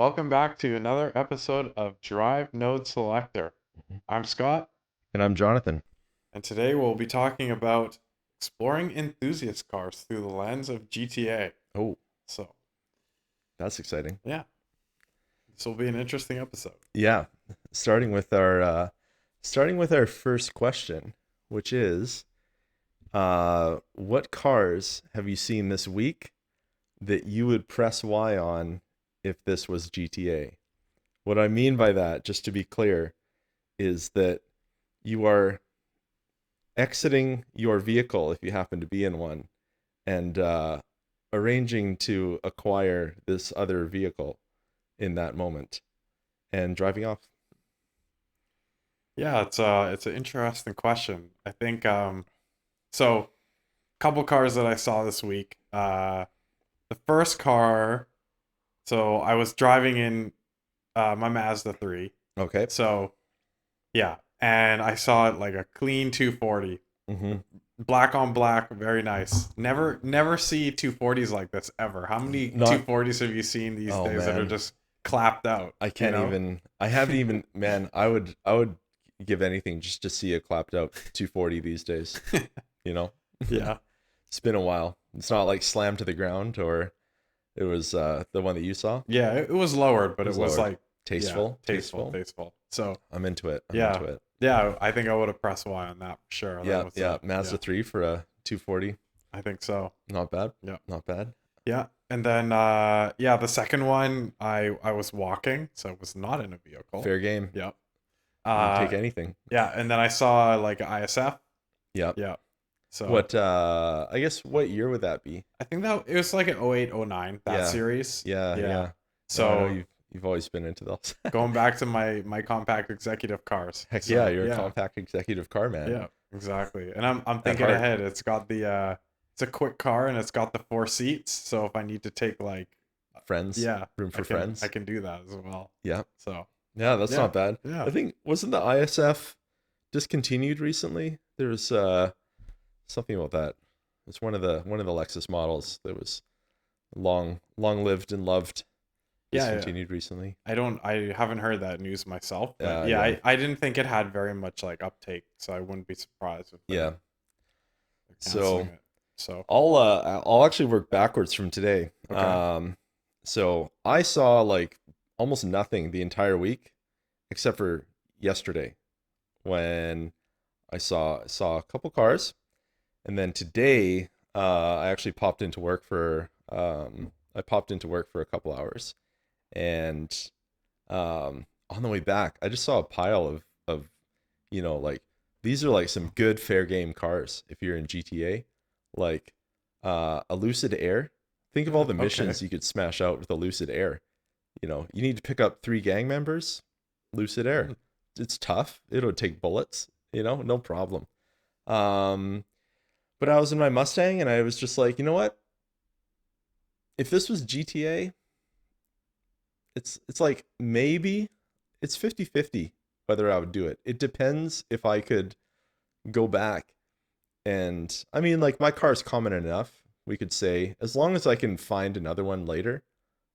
welcome back to another episode of Drive Node Selector. Mhm. I'm Scott, And I'm Jonathan. and today we'll be talking about exploring enthusiast cars through the lens of GTA. Oh, So, that's exciting. yeah, this will be an interesting episode. Yeah, starting with our first question, which is, what cars have you seen this week that you would press Y on if this was GTA? What I mean by that, just to be clear, is that you are exiting your vehicle if you happen to be in one, and arranging to acquire this other vehicle in that moment and driving off. Yeah, it's an interesting question. I think so. Couple cars that I saw this week. The first car. So I was driving in my Mazda 3. Okay. So yeah, and I saw it like a clean 240. Mm-hmm. Black on black, very nice. Never see 240s like this ever. How many Not. 240s have you seen these Oh days that are man, just clapped out, I you can't know? even. I haven't even. Man, I would give anything just to see a clapped out 240 these days. You know, Yeah. it's been a while. It's not like slammed to the ground, or it was the one that you saw. Yeah, it was lowered, but It it was was lowered. like yeah, Tasteful, tasteful, tasteful. tasteful. So, I'm into it. I'm yeah. into it. Yeah, I think I would have pressed Y on that for sure. That Yeah, was yeah. yeah, Mazda 3 for a 240. I think so. Not bad. Yeah. Not bad. Yeah. And then yeah, the second one I was walking, so it was not in a vehicle. Fair game. Yep. You take Uh anything. yeah, and then I saw like a ISF. Yep. Yeah. So What I guess what year would that be? I think that it was like an 08, 09, that Yeah. series. Yeah, Yeah. yeah. No, I know So you've always been into those. going back to my compact executive cars. Heck yeah, So you're a yeah, compact executive car man. yeah, exactly. And I'm At thinking heart. ahead. It's got the it's a quick car and it's got the 4 seats. So if I need to take like Friends. yeah, Room for I friends. can do that as well. Yeah. So Yeah, that's yeah, not bad. yeah. I think wasn't the ISF discontinued recently? There was something about that. It's one of the Lexus models that was long lived and loved, Yeah, discontinued recently. I haven't heard that news myself, but yeah, Yeah. I didn't think it had very much like uptake, so I wouldn't be surprised if Yeah. they're canceling So it. So I'll actually work backwards from today. okay. So I saw like almost nothing the entire week, except for yesterday when I saw a couple cars, and then today I actually popped into work for a couple hours, and on the way back I just saw a pile of like these are like some good fair game cars if you're in GTA, like a Lucid Air. Think of all the Okay. missions you could smash out with a Lucid Air. You need to pick up 3 gang members. Lucid Air. Hmm. It's tough. It'll take bullets. No problem. Um, but I was in my Mustang and I was just like, you know what? If this was GTA, it's like maybe it's 50-50 whether I would do it. It depends if I could go back. And I mean, like, my car's common enough. We could say as long as I can find another one later,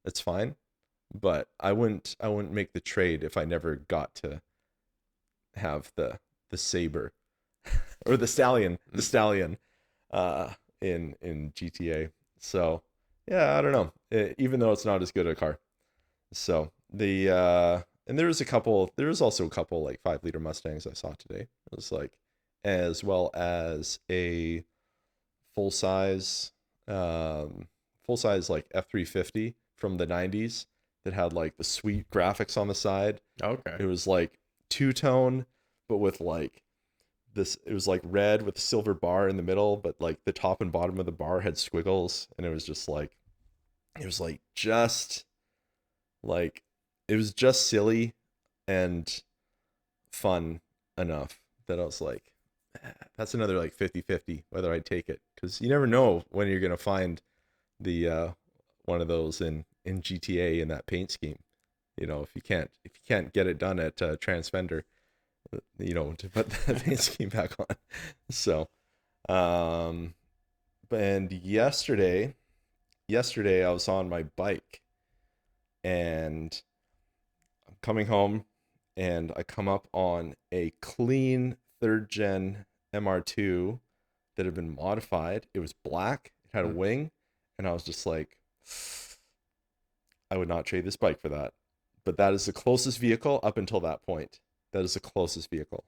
it's fine. But I wouldn't make the trade if I never got to have the Saber or the stallion in GTA. So yeah, I don't know. Even though it's not as good a car. So the and there was also a couple like 5 liter Mustangs I saw today. It was like, as well as a full size full size like F-350 from the 90s that had like the sweet graphics on the side. Okay. It was like two-tone, but with like this, it was like red with a silver bar in the middle, but like the top and bottom of the bar had squiggles, and it was like just like it was just silly and fun enough that I was like, that's another like 50-50 whether I take it, because you never know when you're gonna find the one of those in GTA in that paint scheme. If you can't get it done at Transfender, to put the paint scheme back on. So, um, and yesterday I was on my bike and I'm coming home, and I come up on a clean third gen MR2 that had been modified. It was black, it had a Mm. wing, and I was just like, I would not trade this bike for that. But that is the closest vehicle up until that point. That is the closest vehicle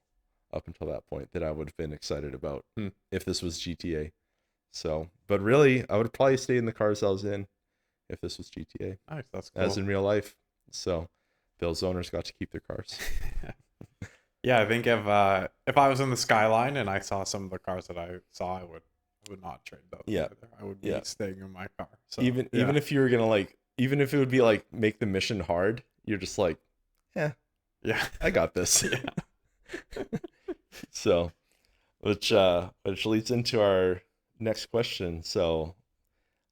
up until that point that I would have been excited about Hmm. if this was GTA. So, but really, I would probably stay in the cars I was in if this was GTA, Nice, that's as cool. in real life. So, those owners got to keep their cars. Yeah, I think if I was in the skyline and I saw some of the cars that I saw, I would not trade those Yeah, either. I would be yeah. staying in my car. So Even yeah, if you were gonna like, even if it would be like make the mission hard, you're just like, yeah, yeah, I got this. yeah. So, which leads into our next question. So,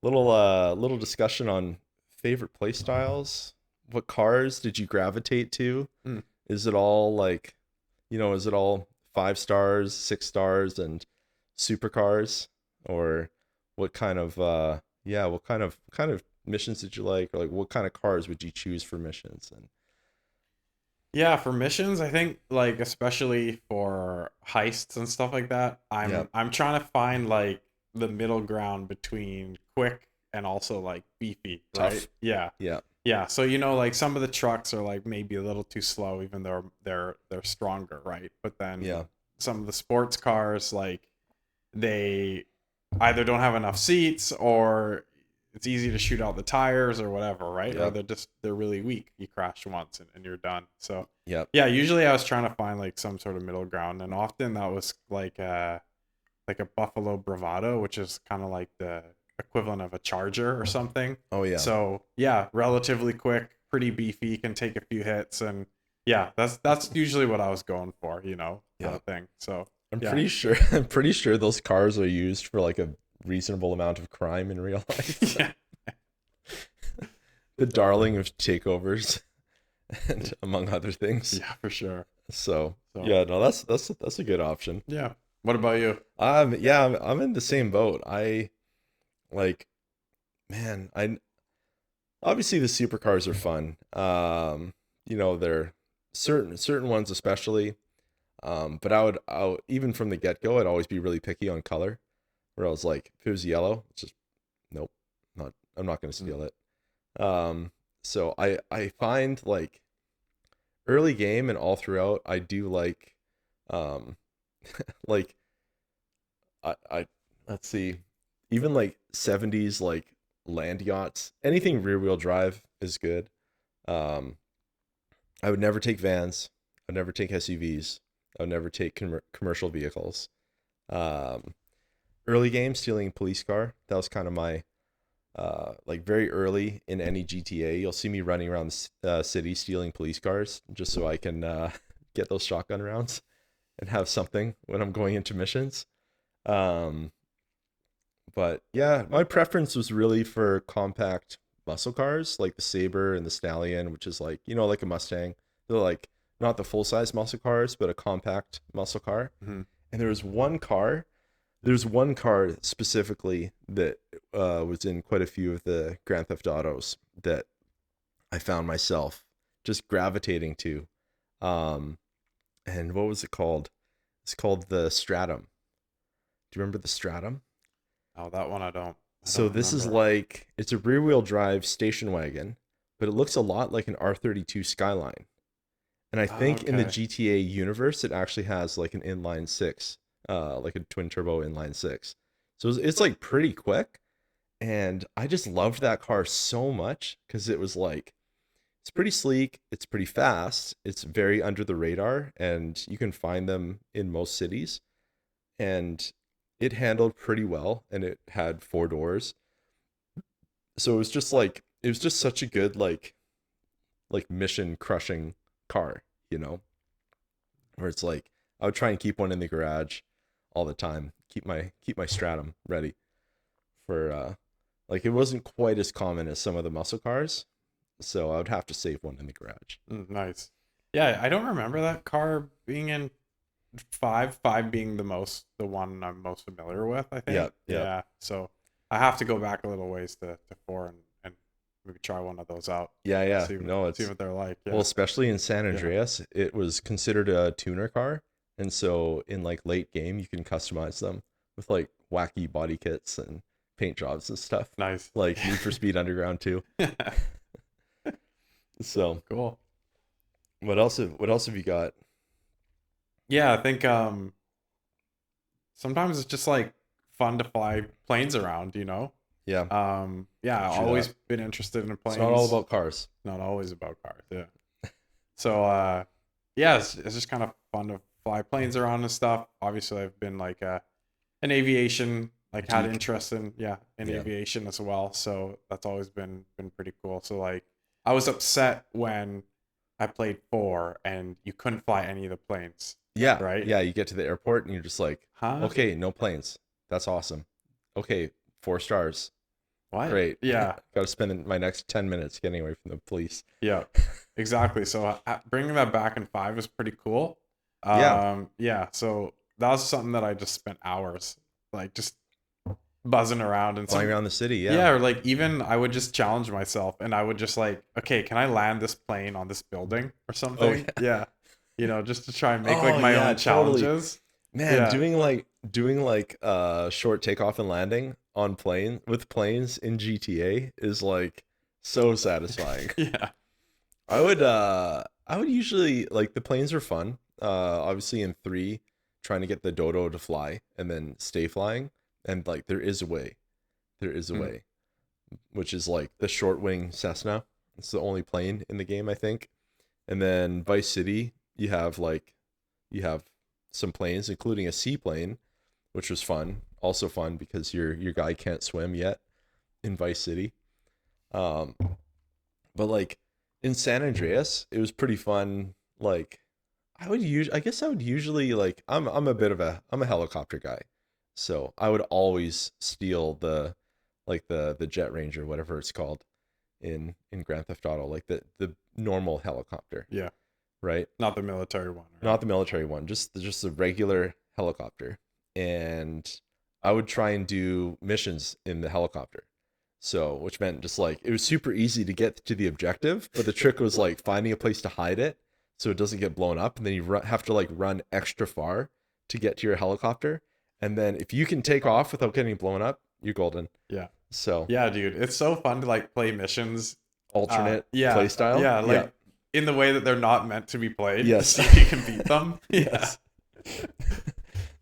little discussion on favorite play styles. What cars did you gravitate to? Mm. Is it all like, is it all 5 stars, 6 stars, and supercars, or what kind of yeah, what kind of missions did you like, or like what kind of cars would you choose for missions? And Yeah, for missions, I think like especially for heists and stuff like that, yeah, I'm trying to find like the middle ground between quick and also like beefy, right? tough. Yeah. Yeah, Yeah, so like some of the trucks are like maybe a little too slow even though they're stronger, right? But then yeah, some of the sports cars like they either don't have enough seats or it's easy to shoot out the tires or whatever, right? Or yeah, they're really weak. You crash once and you're done. So yeah. yeah, usually I was trying to find like some sort of middle ground, and often that was like a Buffalo Bravado, which is kind of like the equivalent of a Charger or something. Oh yeah, So yeah, relatively quick, pretty beefy, can take a few hits, and yeah, that's usually what I was going for, kind yeah. of thing. So I'm yeah, pretty sure. I'm pretty sure those cars are used for like a reasonable amount of crime in real life. yeah, The darling of takeovers, and among other things. yeah, for sure. So So yeah, no, that's a good option. yeah, what about you? Yeah, I'm in the same boat. I like, man, I obviously the supercars are fun. They're certain ones especially. But I would even from the get go, I'd always be really picky on color. Where I was like, if it was yellow, it's just nope, I'm not gonna Mm. steal it. So I find like early game and all throughout, I do like, um, like I let's see, even like 70s like land yachts, anything rear wheel drive is good. Um, I would never take vans. I'd never take SUVs. I would never take commercial vehicles. Um, Early game stealing a police car. That was kind of my like very early in any GTA. You'll see me running around the city stealing police cars just so I can get those shotgun rounds and have something when I'm going into missions. Um, but yeah, my preference was really for compact muscle cars like the Saber and the Stallion, which is like, like a Mustang. They're like not the full size muscle cars, but a compact muscle car. Mhm. And there's one car specifically that was in quite a few of the Grand Theft Autos that I found myself just gravitating to. Um, and what was it called? It's called the Stratum. Do you remember the Stratum? Oh, that one I don't So this is remember. like it's a rear wheel drive station wagon, but it looks a lot like an R32 Skyline. And I Oh, think in the okay. GTA universe, it actually has like an inline six, like a twin turbo inline six. So it's like pretty quick. And I just loved that car so much because it was like, it's pretty sleek, it's pretty fast, it's very under the radar, and you can find them in most cities. And it handled pretty well, and it had 4 doors. So it was just such a good like mission crushing car, you know, where it's like I would try and keep one in the garage all the time, keep my Stratum ready for like it wasn't quite as common as some of the muscle cars, so I would have to save one in the garage. Nice. Yeah, I don't remember that car being in five being the one I'm most familiar with, I Yeah, think. yeah, Yeah. So I have to go back a little ways to four and maybe try one of those out. Yeah, yeah. See No, see it's what they're like. well, Yeah. especially in San Yeah. Andreas, it was considered a tuner car, and so in like late game, you can customize them with like wacky body kits and paint jobs and stuff, Nice. like Need for Speed Underground too. So, Cool. what else have you got? Yeah, I think sometimes it's just like fun to fly planes around, you know? Yeah, Yeah, I've true always that. been interested in It's not all planes. about cars. Not always about cars, yeah. So yeah, it's just kind of fun to fly planes around and stuff. Obviously I've been like an aviation, like had Geek. interest in, yeah, in Yeah. aviation as well. So that's always been pretty cool. So like I was upset when I played 4 and you couldn't fly any of the planes, Yeah, right? yeah. You get to the airport and you're just like, Huh? okay, no planes. That's awesome. Okay, 4 stars. What? Great. Yeah. Got to spend my next 10 minutes getting away from the police. Yeah. Exactly. So bringing that back in 5 is pretty cool. Yeah, Yeah, so that was something that I just spent hours like just buzzing around and flying some, around the city. Yeah. yeah, or like even I would just challenge myself and I would just like, okay, can I land this plane on this building or Oh something? yeah. Yeah. You know, just to try and make like Oh my yeah, own totally. challenges. Man, Yeah. doing like short takeoff and landing on plane with planes in GTA is like so satisfying. Yeah. I would usually like the planes are fun. Obviously in 3 trying to get the dodo to fly and then stay flying, and like there is a way. There is a Mm. way, which is like the short wing Cessna. It's the only plane in the game, I think. And then Vice City, you have some planes, including a seaplane, which was fun. Also fun because your guy can't swim yet in Vice City. Um, but like in San Andreas, it was pretty fun. Like I guess I would usually like I'm a helicopter guy. So I would always steal the Jet Ranger, whatever it's called in Grand Theft Auto, like the normal helicopter, Yeah. right? Not the military one, right? Not the military one, just the regular helicopter. And I would try and do missions in the helicopter. So, which meant just like it was super easy to get to the objective, but the trick was like finding a place to hide it so it doesn't get blown up, and then you have to like run extra far to get to your helicopter. And then if you can take off without getting blown up, you're golden. Yeah. So, Yeah, dude. It's so fun to like play missions. alternate play Yeah. style. Yeah, Yeah. like in the way that they're not meant to be played to Yes. see if you can beat them. Yeah. Yes.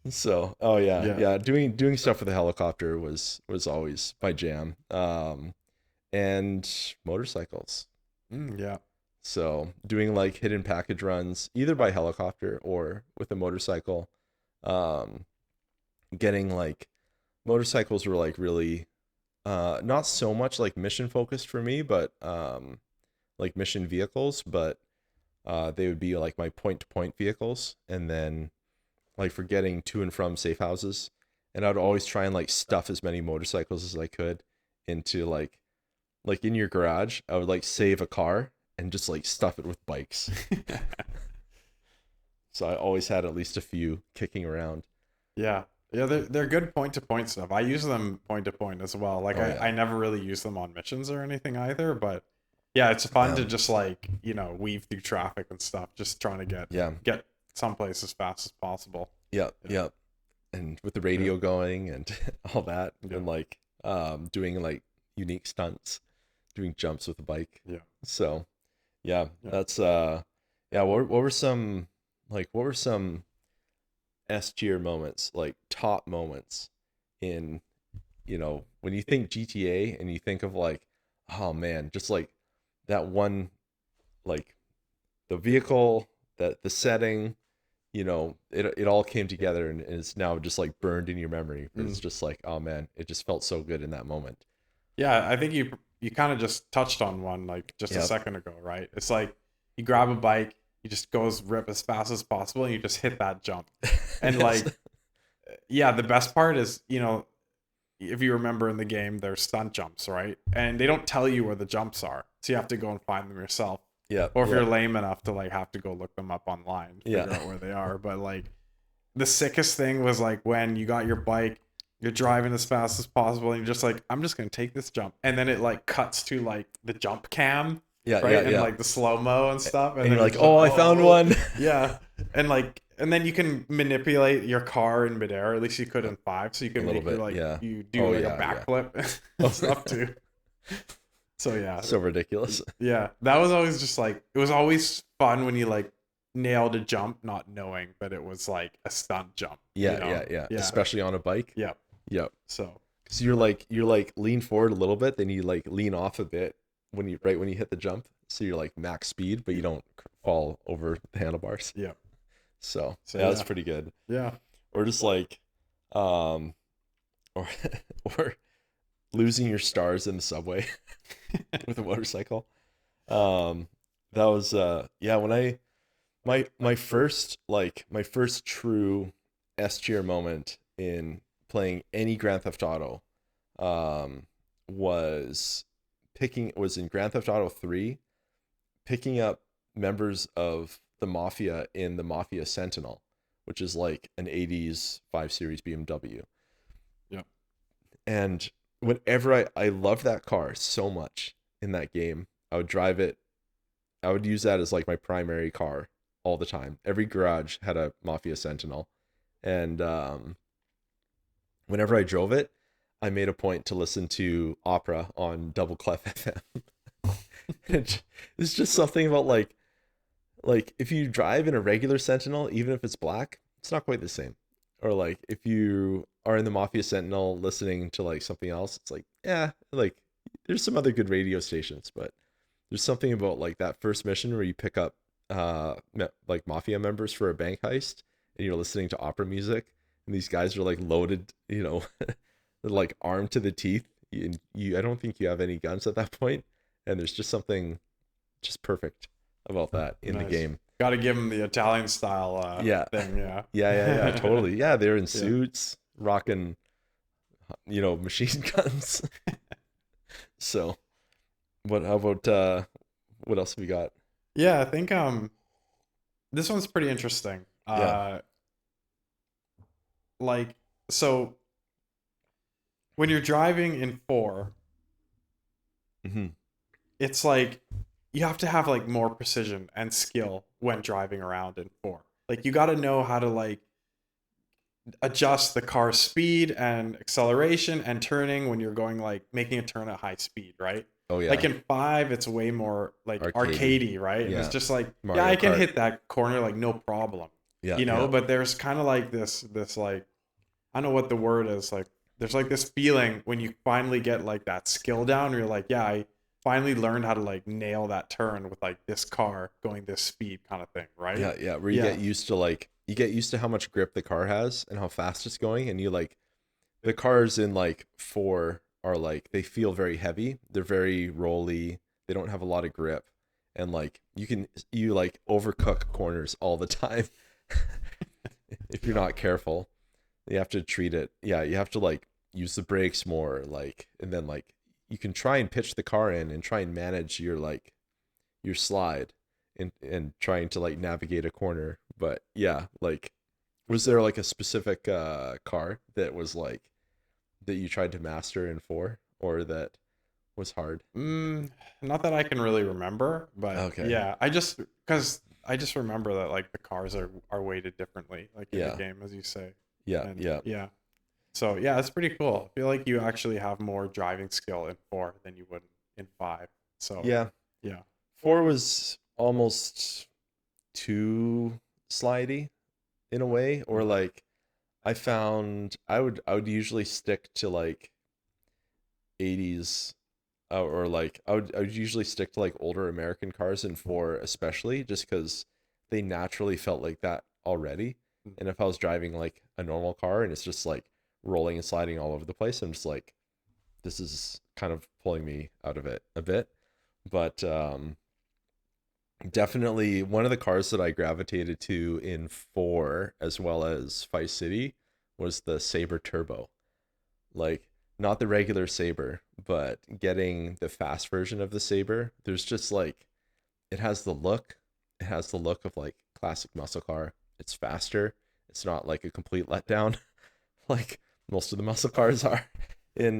So, oh yeah, Yeah. yeah, doing stuff with a helicopter was always my jam. And motorcycles. Yeah. So, doing like hidden package runs either by helicopter or with a motorcycle. Um, getting like motorcycles were like really not so much like mission focused for me, but like mission vehicles, but they would be like my point to point vehicles, and then like for getting to and from safe houses. And I'd always try and like stuff as many motorcycles as I could into like in your garage. I would like save a car and just like stuff it with bikes. So I always had at least a few kicking around. Yeah. Yeah, they're good point to point stuff. I use them point to point as well. Like Oh I yeah. never really use them on missions or anything either, but yeah, it's fun Yeah. to just like, you know, weave through traffic and stuff, just trying to Yeah. get someplace as fast as possible. Yep. Yeah. Yep. And with the radio going and all that, Yeah. and like doing like unique stunts, doing jumps with a bike. Yeah. So yeah, Yeah. that's yeah, what were some S tier moments, like top moments in, when you think GTA and you think of like, oh man, just like that one, like the vehicle, that the setting, it all came together and is now just like burned in your memory. It's Mm. just like, oh man, it just felt so good in that moment. Yeah, I think you kind of just touched on one like just a Yep. second ago, right? It's like you grab a bike, you just go as rip as fast as possible, and you just hit that jump. And Yes. like, yeah, the best part is, you know, if you remember in the game, there's stunt jumps, right? And they don't tell you where the jumps are, so you have to go and find them yourself. Yep. Or if you're Yep. lame enough to like have to go look them up online, figure Yeah. out where they are. But like the sickest thing was like when you got your bike, you're driving as fast as possible and you're just like, I'm just gonna take this jump, and then it like cuts to like the jump cam, Yeah, right, yeah, and yeah. like the slow-mo and stuff, and And then you're you're like, just like, oh, I found oh one. yeah, and like, and then you can manipulate your car in midair, at least you could Yep, in 5, so you a can little make your bit, like, yeah. you do Oh like a yeah, yeah. backflip and Oh, stuff too. So yeah, so ridiculous. yeah, that was always just like, it was always fun when you like nailed a jump not knowing that it was like a stunt jump, you Yeah, know? yeah, yeah. Yeah. Especially on a bike. Yeah. Yep. So Because you're like lean forward a little bit, then you like lean off a bit when you right when you hit the jump. So you're like max speed, but you don't fall over the handlebars. yeah. So So yeah, that's yeah. pretty good. Yeah. Or just like, um, or or losing your stars in the subway with a motorcycle. Um, that was yeah, when I my first true S tier moment in playing any Grand Theft Auto um was was in Grand Theft Auto 3, picking up members of the Mafia in the Mafia Sentinel, which is like an 80s 5 Series BMW. Yeah. And whenever I loved that car so much in that game, I would drive it. I would use that as like my primary car all the time. Every garage had a Mafia Sentinel. And whenever I drove it, I made a point to listen to opera on Double Clef FM. It's just something about like if you drive in a regular Sentinel, even if it's black, it's not quite the same. Or like if you are in the Mafia Sentinel listening to like something else, it's like, yeah, like there's some other good radio stations, but there's something about like that first mission where you pick up like mafia members for a bank heist and you're listening to opera music and these guys are like loaded, they're like armed to the teeth. You I don't think you have any guns at that point, and there's just something just perfect about that in the Nice. game. Got to give him the Italian style Yeah. thing. Yeah. Yeah, yeah, yeah, totally. Yeah, they're in Yeah. suits, rocking, machine guns. So, how about what else have we got? Yeah. I think this one's pretty interesting. Yeah. Like, so when you're driving in 4, Hmm. it's like you have to have like more precision and skill when driving around in 4. Like you got to know how to like adjust the car's speed and acceleration and turning when you're going like making a turn at high speed, right? Oh Like yeah, in 5, it's way more like arcadey. arcadey, right? And it's Yeah, just like, yeah, Mario I can Kart. hit that corner like no problem, Yeah, yeah, but there's kind of like this like, I don't know what the word is, like there's like this feeling when you finally get like that skill down, you're like, yeah, I finally learned how to like nail that turn with like this car going this speed kind of thing, right? yeah, yeah. Where Yeah. you get used to how much grip the car has and how fast it's going, and you like the cars in like 4 are like they feel very heavy. They're very rolly. They don't have a lot of grip, and like you like overcook corners all the time if you're not careful. You have to treat it. Yeah, you have to like use the brakes more, like, and then like you can try and pitch the car in and try and manage your slide and trying to like navigate a corner. But yeah, like was there like a specific car that was like that you tried to master in 4 or that was hard? Mm, not that I can really remember, but Okay. yeah, because I just remember that like the cars are weighted differently, like in the Yeah. game, as you say, Yeah. and Yeah. yeah, so yeah, it's pretty cool. I feel like you actually have more driving skill in 4 than you would in 5. So Yeah. yeah, 4 was almost too slidey in a way, or Mhm. like I found I would usually stick to like 80s, or like I would usually stick to like older American cars in 4 especially just cuz they naturally felt like that already. Mm. And if I was driving like a normal car and it's just like rolling and sliding all over the place, I'm just like this is kind of pulling me out of it a bit. But definitely one of the cars that I gravitated to in 4 as well as Vice City was the Saber Turbo. Like not the regular Saber, but getting the fast version of the Saber. There's just like it has the look. It has the look of like classic muscle car. It's faster. It's not like a complete letdown. Like most of the muscle cars are in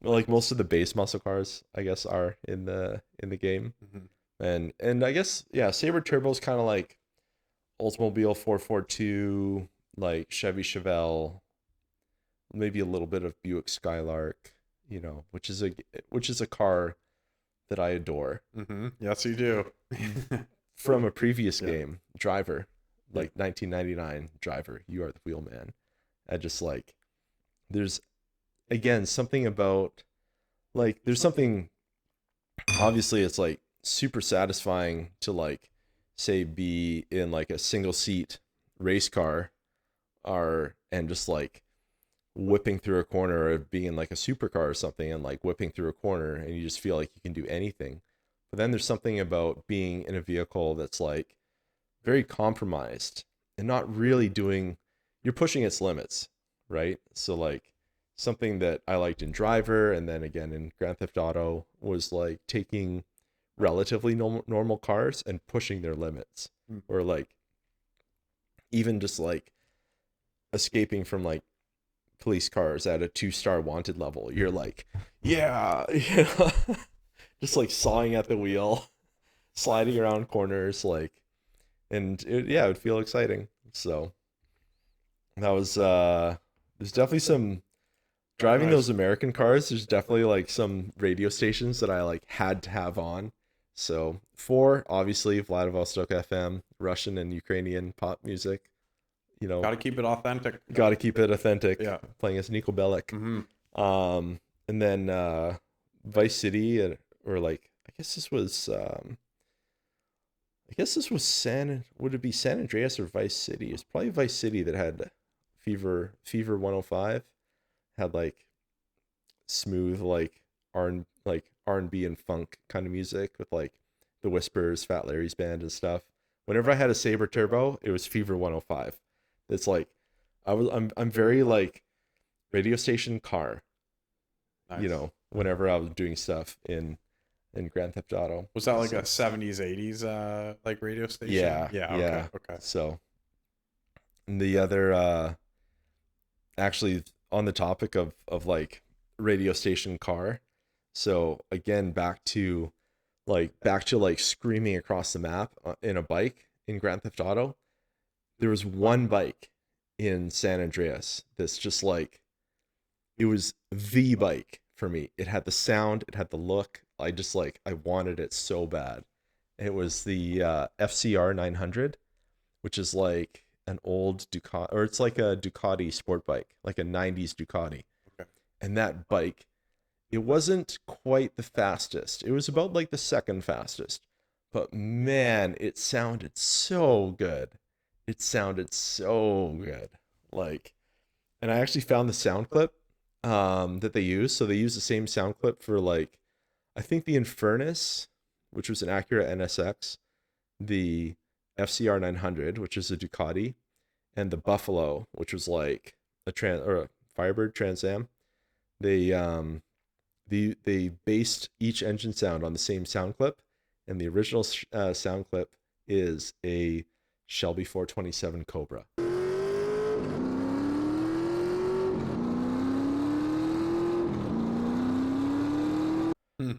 like most of the base muscle cars, I guess, are in the game. Hmm. And I guess yeah, Saber Turbo is kind of like Oldsmobile 442, like Chevy Chevelle, maybe a little bit of Buick Skylark, which is a car that I adore. Yes, you do. From a previous Yeah. game, Driver, Yeah. like 1999 Driver, You Are the Wheelman. I just like there's again something about like there's something obviously it's like super satisfying to like say be in like a single seat race car or and just like whipping through a corner or being in like a supercar or something and like whipping through a corner and you just feel like you can do anything. But then there's something about being in a vehicle that's like very compromised and not really doing you're pushing its limits, right? So like something that I liked in Driver and then again in Grand Theft Auto was like taking relatively normal cars and pushing their limits Mm. or like even just like escaping from like police cars at a 2-star wanted level. You're like, yeah, just like sawing at the wheel, sliding around corners, like, and yeah, it would feel exciting. So that was there's definitely some driving those Nice. American cars. There's definitely like some radio stations that I like had to have on. So four, obviously Vladivostok FM, Russian and Ukrainian pop music. Got to keep it authentic. Got to keep it authentic. Yeah. Playing as Niko Bellic. Hmm. And then Vice City or like I guess this was would it be San Andreas or Vice City? It's probably Vice City that had Fever 105 had like smooth like R&B and funk kind of music with like the Whispers, Fat Larry's band and stuff. Whenever I had a Saber Turbo, it was Fever 105. It's like I'm very like radio station car, Nice. whenever I was doing stuff in Grand Theft Auto. Was that like So a 70s, 80s like radio station? yeah, Yeah, okay, yeah. okay. So and the other actually on the topic of like radio station car. So again, back to like screaming across the map in a bike in Grand Theft Auto. There was one bike in San Andreas that's just like it was the bike for me. It had the sound, it had the look. I wanted it so bad. It was the FCR 900, which is like an old Ducati, or it's like a Ducati sport bike, like a 90s Ducati. Okay. And that bike, it wasn't quite the fastest. It was about like the second fastest. But man, it sounded so good. It sounded so good. Like, and I actually found the sound clip that they use. So they use the same sound clip for like, I think the Infernus, which was an Acura NSX, the FCR 900, which is a Ducati, and the Buffalo, which was like a Firebird Trans Am. They they based each engine sound on the same sound clip, and the original sound clip is a Shelby 427 Cobra. Hmm.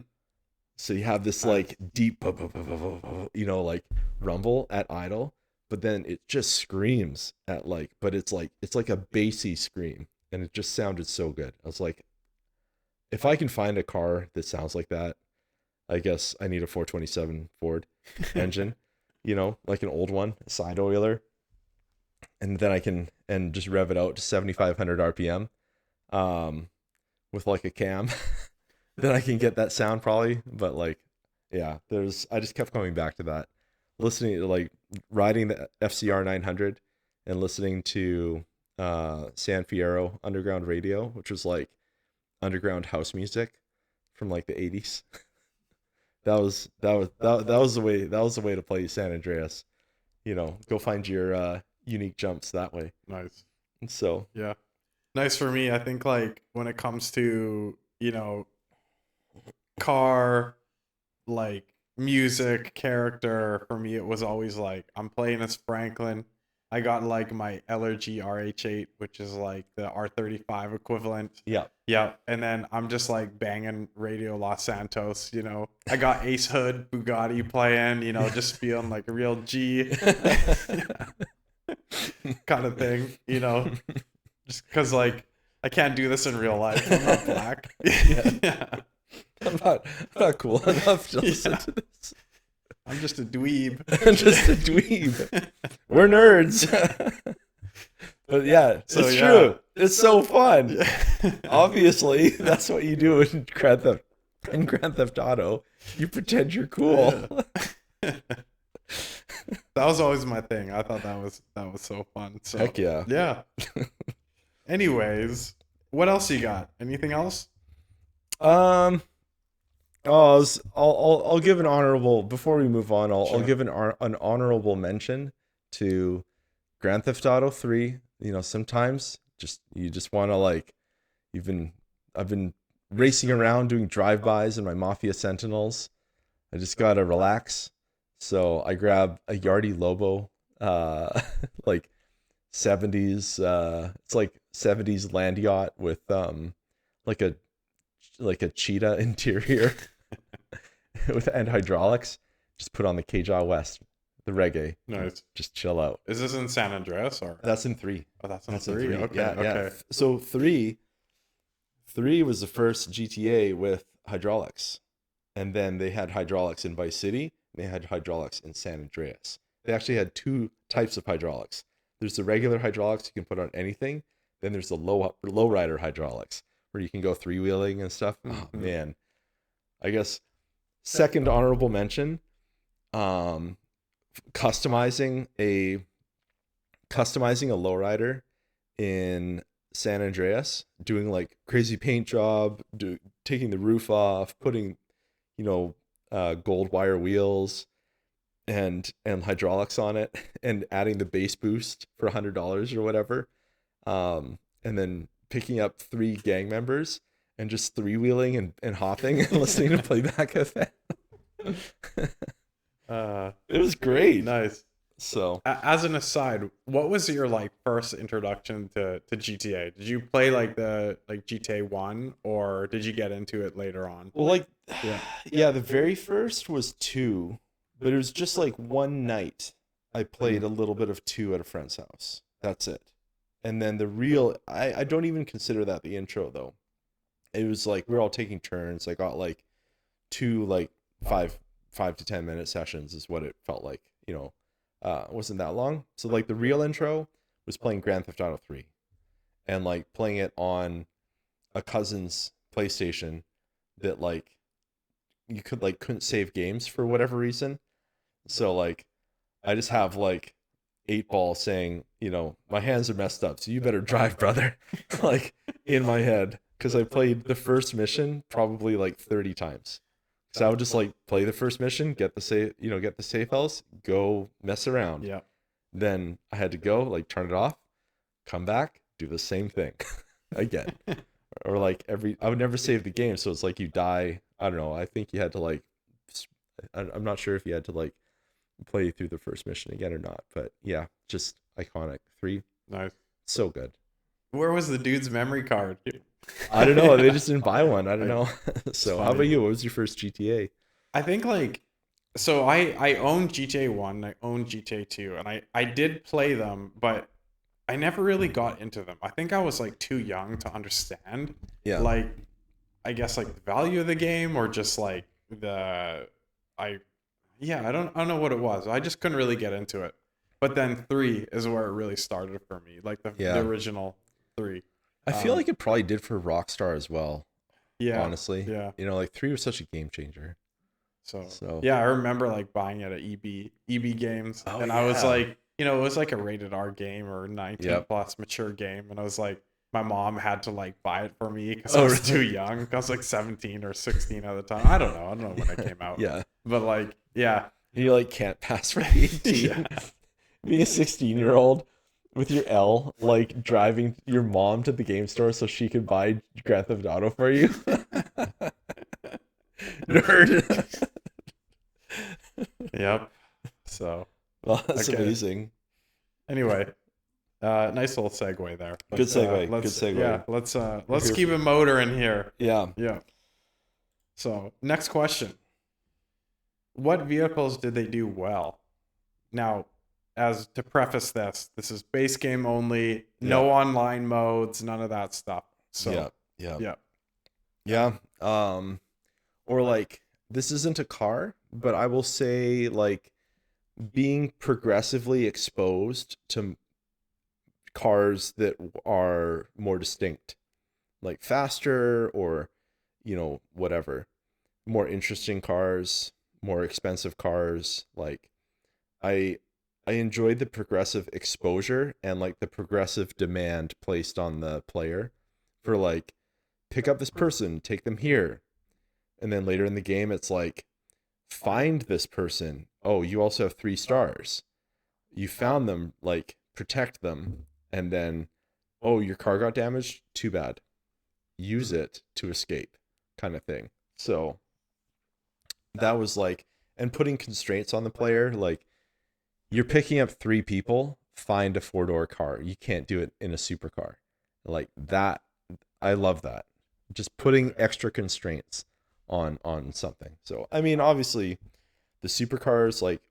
So you have this Nice. like deep, like rumble at idle, but then it just screams at like, but it's like a bassy scream, and it just sounded so good. I was like, if I can find a car that sounds like that, I guess I need a 427 Ford engine, like an old one, a side oiler, and then I can and just rev it out to 7,500 RPM, um, with like a cam. Then I can get that sound probably. But like, yeah, I just kept coming back to that, listening to like riding the FCR 900 and listening to San Fierro Underground Radio, which was like underground house music from like the 80s. That was the way to play San Andreas. Go find your unique jumps that way. Nice. And so Yeah. Nice for me. I think like when it comes to, car, like music, character, for me it was always like I'm playing as Franklin I got like my LRG RH8, which is like the R35 equivalent. Yeah. Yeah, and then I'm just like banging Radio Los Santos. I got Ace Hood Bugatti playing. Just feeling like a real G, kind of thing. Just because like I can't do this in real life. I'm not black. Yeah. Yeah. I'm not cool enough to listen Yeah. to this. I'm just a dweeb. I'm just a dweeb. We're nerds. But yeah, So, it's yeah. true. It's so fun. Yeah. Obviously, that's what you do in Grand Theft Auto. You pretend you're cool. Yeah. That was always my thing. I thought that was so fun. So Heck yeah. yeah. Anyways, what else you got? Anything else? I'll give an honorable before we move on. I'll Sure. give an honorable mention to Grand Theft Auto 3. Sometimes you just want to like I've been racing around doing drive-bys in my Mafia Sentinels. I just gotta relax. So I grab a Yardi Lobo, like 70s, it's like 70s land yacht with like a cheetah interior and hydraulics. Just put on the Cajun West, the reggae. Nice. Just chill out. Is this in San Andreas or? That's in 3. Oh, that's in That's in 3. 3. Okay. Yeah, okay. yeah. So 3 was the first GTA with hydraulics. And then they had hydraulics in Vice City. They had hydraulics in San Andreas. They actually had 2 types of hydraulics. There's the regular hydraulics you can put on anything. Then there's the lowrider hydraulics where you can go 3-wheeling and stuff. Oh Mhm. man. I guess second honorable mention, customizing a lowrider in San Andreas, doing like crazy paint job, taking the roof off, putting gold wire wheels and hydraulics on it, and adding the bass boost for $100 or whatever, and then picking up 3 gang members and just 3-wheeling and hopping and listening to playback of it. It was great. Nice. So As an aside, what was your like first introduction to GTA? Did you play like the GTA 1 or did you get into it later on? well, like Yeah. the very first was 2, but it was just like one night I played a little bit of 2 at a friend's house. That's it. And then the real I don't even consider that the intro though. It was like we were all taking turns. I got like 2 like 5 to 10 minute sessions is what it felt like. It wasn't that long. So like the real intro was playing Grand Theft Auto 3 and like playing it on a cousin's PlayStation that like you couldn't save games for whatever reason. So like I just have like 8-ball saying, my hands are messed up, so you better drive, brother. Like in my head, because I played the first mission probably like 30 times. So I would just like play the first mission, get the safe house, go mess around. Yeah. Then I had to go like turn it off, come back, do the same thing again. Or like I would never save the game, so it's like you die. I don't know. I think you had to like I'm not sure if you had to like play through the first mission again or not, but yeah, just iconic. 3, Nice. so good. Where was the dude's memory card? I don't know. They just didn't buy one. I don't know. So how funny. about you? What was your first GTA? I think like so I own GTA 1, I own GTA 2, and I did play them, but I never really got into them. I think I was like too young to understand Yeah. like I guess like the value of the game or just like I don't know what it was. I just couldn't really get into it. But then 3 is where it really started for me, like the Yeah. original 3. I feel Um, like it probably did for Rockstar as well. Yeah. Honestly. Yeah. Like 3 was such a game changer. So yeah, I remember like buying it at EB Games, Oh, and I was yeah. like, it was like a rated R game or 19 Yep. plus mature game, and I was like, my mom had to like buy it for me because Oh, I was really? too young. I was like 17 or 16 at the time. I don't know when it came out. Yeah. But like, yeah, You like can't pass for 18. yeah, Being a 16-year-old with your L, like driving your mom to the game store so she could buy Grand Theft Auto for you. Nerd. yep. So Well, that's Okay. amazing. Anyway, nice little segue there. Good But segue. Good let's segue. We're let's here keep for it motoring here. yeah. Yeah. So next question: what vehicles did they do well? Now, as to preface this, this is base game only, Yeah. no online modes, none of that stuff. Yeah. So Yeah. yeah, Yeah. Or like this isn't a car, but I will say like being progressively exposed to cars that are more distinct, like faster or whatever, more interesting cars, more expensive cars. Like I I enjoyed the progressive exposure and like the progressive demand placed on the player for like pick up this person, take them here. And then later in the game it's like find this person. Oh, you also have 3 stars. You found them, like protect them. And then oh, your car got damaged? Too bad. Use it to escape kind of thing. So that was like and putting constraints on the player like you're picking up 3 people, find a 4-door car. You can't do it in a supercar. Like that, I love that. Just putting extra constraints on something. So I mean, obviously, the supercars like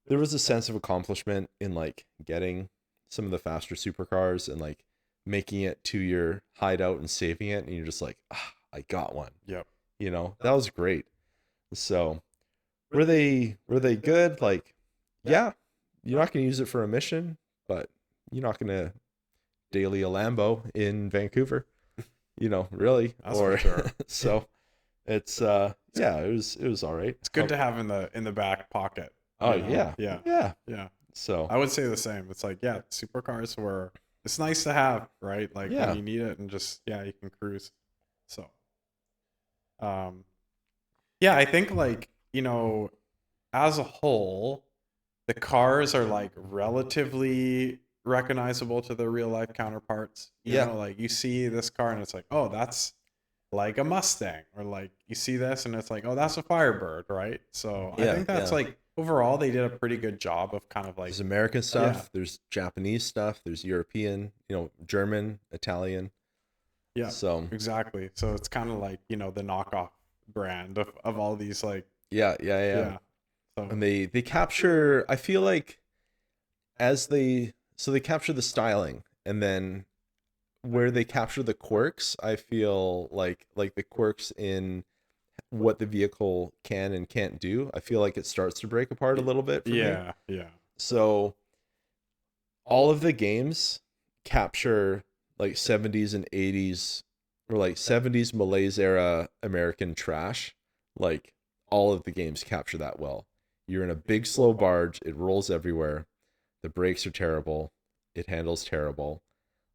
there was a sense of accomplishment in like getting some of the faster supercars and like making it to your hideout and saving it, and you're just like, ah, I got one. yep. That was great. So were they good? Like, yeah, you're not gonna use it for a mission, but you're not gonna daily a Lambo in Vancouver, really. That's for Or sure. so it's yeah, it was all right. It's good to have in the back pocket. Oh You know? yeah. Yeah, Yeah. yeah. So I would say the same. It's like, yeah, supercars were. It's nice to have, right? Like when yeah. you need it, and just yeah, you can cruise. So, um, yeah, I think like as a whole, the cars are like relatively recognizable to their real life counterparts. Yeah. Like you see this car and it's like, oh, that's like a Mustang, or like you see this and it's like, oh, that's a Firebird, right? So I Yeah. think that's Yeah. like overall they did a pretty good job of kind of like There's American yeah, stuff, there's Japanese stuff, there's European, German, Italian. yeah, So exactly. So it's kind of like the knockoff brand of all these like yeah, yeah, yeah. yeah. So And they capture, I feel like they capture the styling, and then where they capture the quirks, I feel like the quirks in what the vehicle can and can't do, I feel like it starts to break apart a little bit for me. yeah, yeah, So all of the games capture like 70s and 80s, or like 70s Malays era American trash. Like all of the games capture that well. You're in a big slow barge, it rolls everywhere. The brakes are terrible. It handles terrible.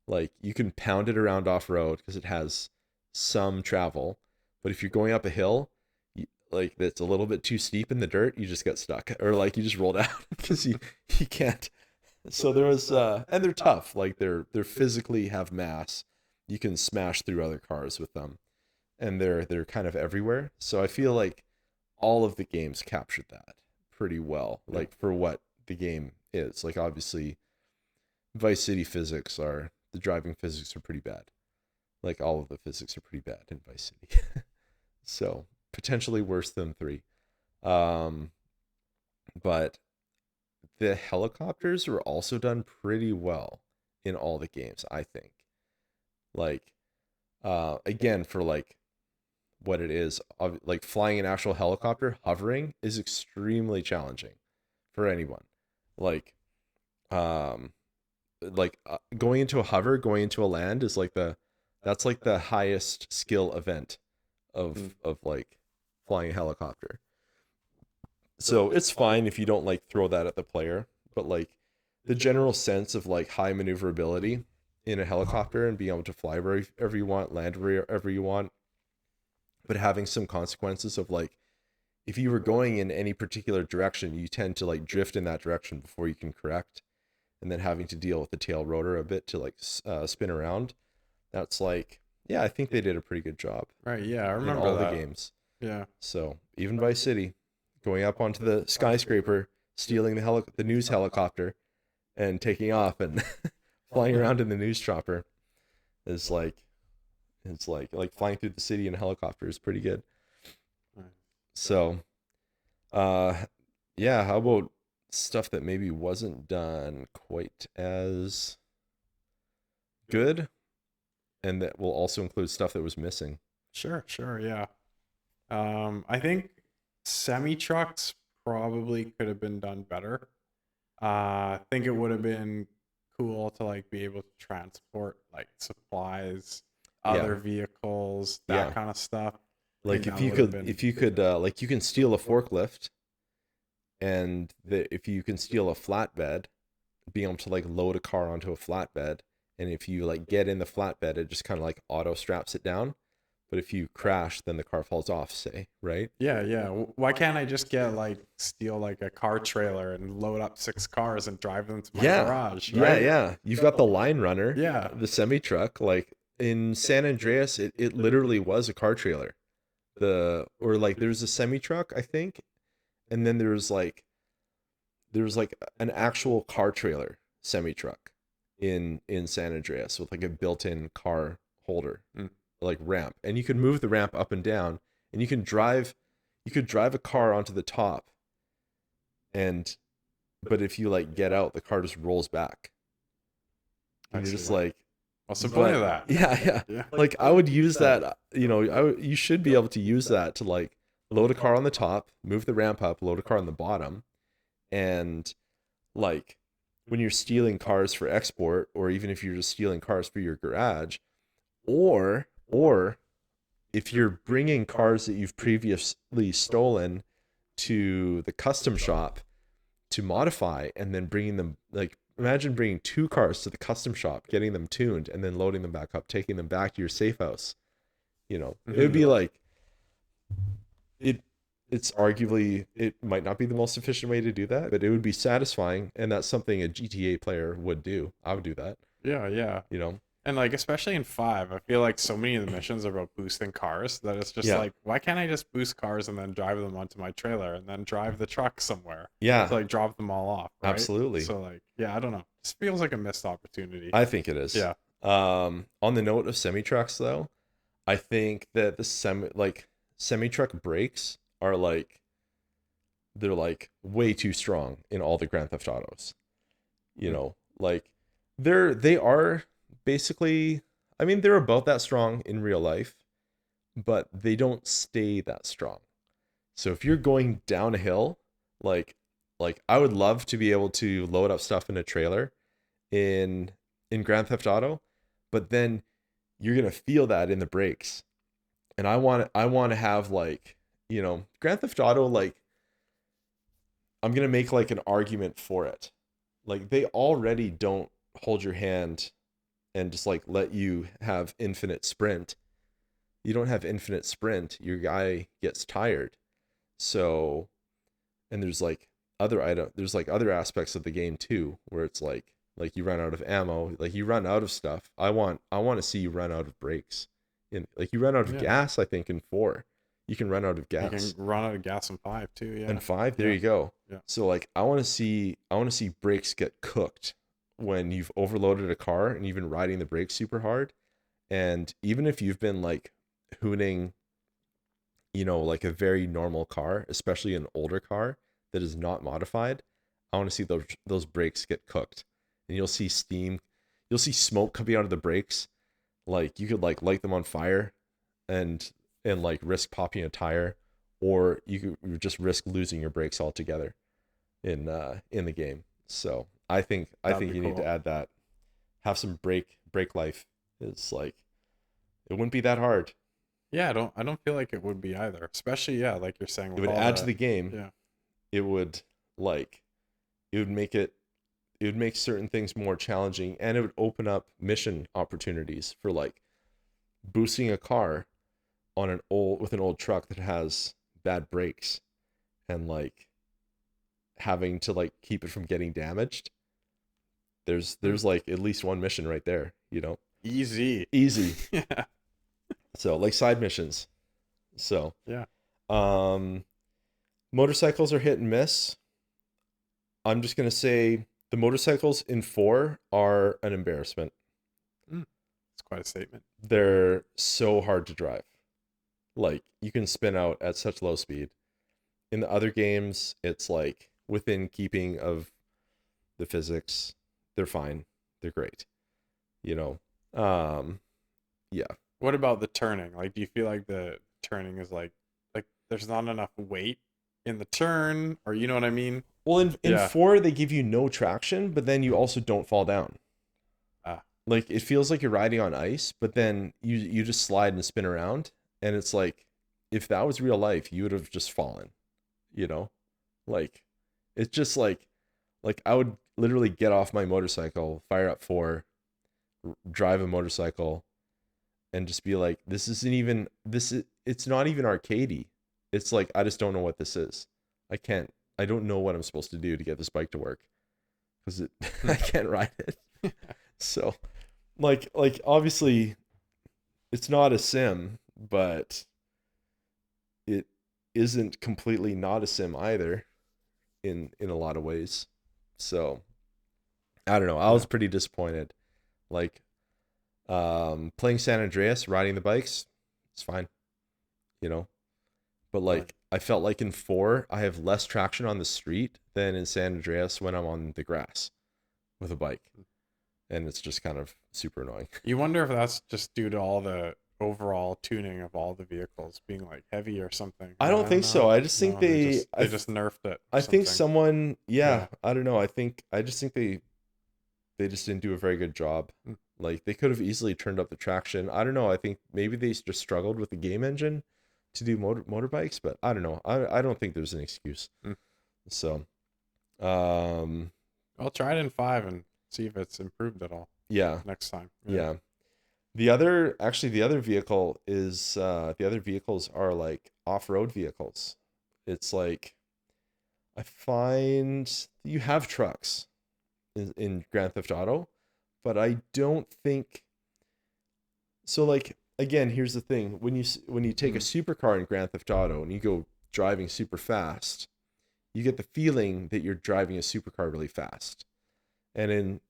Like you can pound it around off road because it has some travel, but if you're going up a hill, like that's a little bit too steep in the dirt, you just get stuck, or like you just roll down because you can't. So there was and they're tough. Like they're physically have mass. You can smash through other cars with them, and they're kind of everywhere. So I feel like all of the games captured that pretty well. yeah. Like for what the game is. Like obviously Vice City the driving physics are pretty bad. Like all of the physics are pretty bad in Vice City. So potentially worse than 3. Um, but the helicopters were also done pretty well in all the games, I think. Like, again, for like what it is, like flying an actual helicopter, hovering is extremely challenging for anyone. Like, um, going into a hover, going into a land is like that's like the highest skill event of like flying a helicopter. So it's fine if you don't like throw that at the player, but like the general sense of like high maneuverability in a helicopter and being able to fly wherever you want, land wherever you want, but having some consequences of like if you were going in any particular direction, you tend to like drift in that direction before you can correct, and then having to deal with the tail rotor a bit to like spin around. That's like, yeah, I think they did a pretty good job Right, yeah, I in remember all the that. games. Yeah. So even Vice City, going up onto the skyscraper, stealing the news helicopter, and taking off and flying around in the news chopper is like it's like flying through the city in a helicopter is pretty good. So, uh, yeah. How about stuff that maybe wasn't done quite as good, and that will also include stuff that was missing? Sure, sure, yeah. I think semi trucks probably could have been done better. I think it would have been cool to like be able to transport like supplies, Yeah, other vehicles, that yeah. kind of stuff. I think Like that would have if been you could like you can steal a forklift, and if you can steal a flatbed, being able to like load a car onto a flatbed, and if you like get in the flatbed, it just kind of like auto straps it down. But if you crash, then the car falls off, say, right? yeah, yeah. Why can't I just get like steal like a car trailer and load up 6 cars and drive them to my Yeah. garage, Yeah, right? yeah. You've got the line runner, Yeah. the semi truck. Like in San Andreas, it literally was a car trailer. Or like there's a semi truck, I think, and then there's like an actual car trailer semi truck in San Andreas with like a built-in car holder, Mm, like ramp, and you can move the ramp up and down, and you could drive a car onto the top, and but if you like get out, the car just rolls back, I and you're see. just like, What's the point of but that? yeah, yeah, Yeah. like I would use that, you should be able to use that to like load a car on the top, move the ramp up, load a car on the bottom, and like when you're stealing cars for export, or even if you're just stealing cars for your garage, or if you're bringing cars that you've previously stolen to the custom shop to modify, and then bringing them, like imagine bringing 2 cars to the custom shop, getting them tuned, and then loading them back up, taking them back to your safe house. It would Mhm. be like it it's arguably, it might not be the most efficient way to do that, but it would be satisfying, and that's something a GTA player would do. I would do that, Yeah, yeah. you know. And like especially in 5, I feel like so many of the missions are about boosting cars that it's just Yeah. like why can't I just boost cars and then drive them onto my trailer and then drive the truck somewhere to Yeah, like drop them all off, right? absolutely. So like yeah, I don't know. This feels like a missed opportunity. I think it is. Yeah. On the note of semi trucks, though, I think that the semi truck brakes are like, they're like way too strong in all the Grand Theft Autos. You Mm, know, like they are basically, I mean, they're about that strong in real life, but they don't stay that strong. So if you're going down a hill, like I would love to be able to load up stuff in a trailer in Grand Theft Auto, but then you're gonna feel that in the brakes. And I want to have like, Grand Theft Auto, like I'm gonna make like an argument for it. Like they already don't hold your hand and just like let you have infinite sprint. You don't have infinite sprint. Your guy gets tired. So, and there's like other aspects of the game too, where it's like you run out of ammo, like you run out of stuff. I want to see you run out of brakes. In like you run out of yeah. gas, I think in 4. You can run out of You can gas. run out of gas in 5 too, And yeah. 5, there Yeah. you go. Yeah. So like I want to see brakes get cooked when you've overloaded a car and you've been riding the brakes super hard. And even if you've been like hooning, like a very normal car, especially an older car that is not modified, I want to see those brakes get cooked. And you'll see smoke coming out of the brakes. Like you could like light them on fire and like risk popping a tire, or you could just risk losing your brakes altogether in the game. So I That'd think be you need to cool. add that. Have some brake life. It's like, it wouldn't be that hard. Yeah, I don't feel like it would be either. Especially yeah, like you're saying It with would all add to the the game. yeah. It would like it would make it it would make certain things more challenging, and it would open up mission opportunities for like boosting a car on an old truck that has bad brakes, and like having to like keep it from getting damaged. Hmm. There's like at least one mission right there, Easy. easy. Yeah. So like side missions. So Yeah. um motorcycles are hit and miss. I'm just gonna say The motorcycles in 4 are an embarrassment. Mm, it's quite a statement. They're so hard to drive. Like you can spin out at such low speed. In the other games, it's like within keeping of the physics. They're fine. They're great. You know. Yeah. What about the turning? Like, do you feel like the turning is like there's not enough weight in the turn, or you know what I mean? Well, in Yeah. 4 they give you no traction, but then you also don't fall down. Ah. Like it feels like you're riding on ice, but then you just slide and spin around, and it's like if that was real life, you would have just fallen, you know? Like it's just like I would literally get off my motorcycle, fire up 4, drive a motorcycle, and just be like, this isn't even this is it's not even arcadey. It's like I just don't know what this is. I don't know what I'm supposed to do to get this bike to work because I can't ride it. So like obviously it's not a sim, but it isn't completely not a sim either in a lot of ways. So I don't know. I was Yeah. pretty disappointed. Like playing San Andreas, riding the bikes, it's fine, you know. But Right. like I felt like in 4, I have less traction on the street than in San Andreas when I'm on the grass with a bike. And it's just kind of super annoying. You wonder if that's just due to all the overall tuning of all the vehicles being like heavy or something. I don't I don't think know. so. I just think No, they just nerfed it or I think something. someone, yeah, Yeah. I don't know. I just think they just didn't do a very good job. Mm. Like they could have easily turned up the traction. I don't know. I think maybe they just struggled with the game engine to do motorbikes, but I don't know. I don't think there's an excuse. Mm. So, um, I'll try it in 5 and see if it's improved at all yeah, next time. Yeah. yeah. The other vehicle is the other vehicles are like off-road vehicles. It's like I find you have trucks in Grand Theft Auto, but I don't think so. Like again, here's the thing: when you take a Mm. supercar in Grand Theft Auto and you go driving super fast, you get the feeling that you're driving a supercar really fast. And in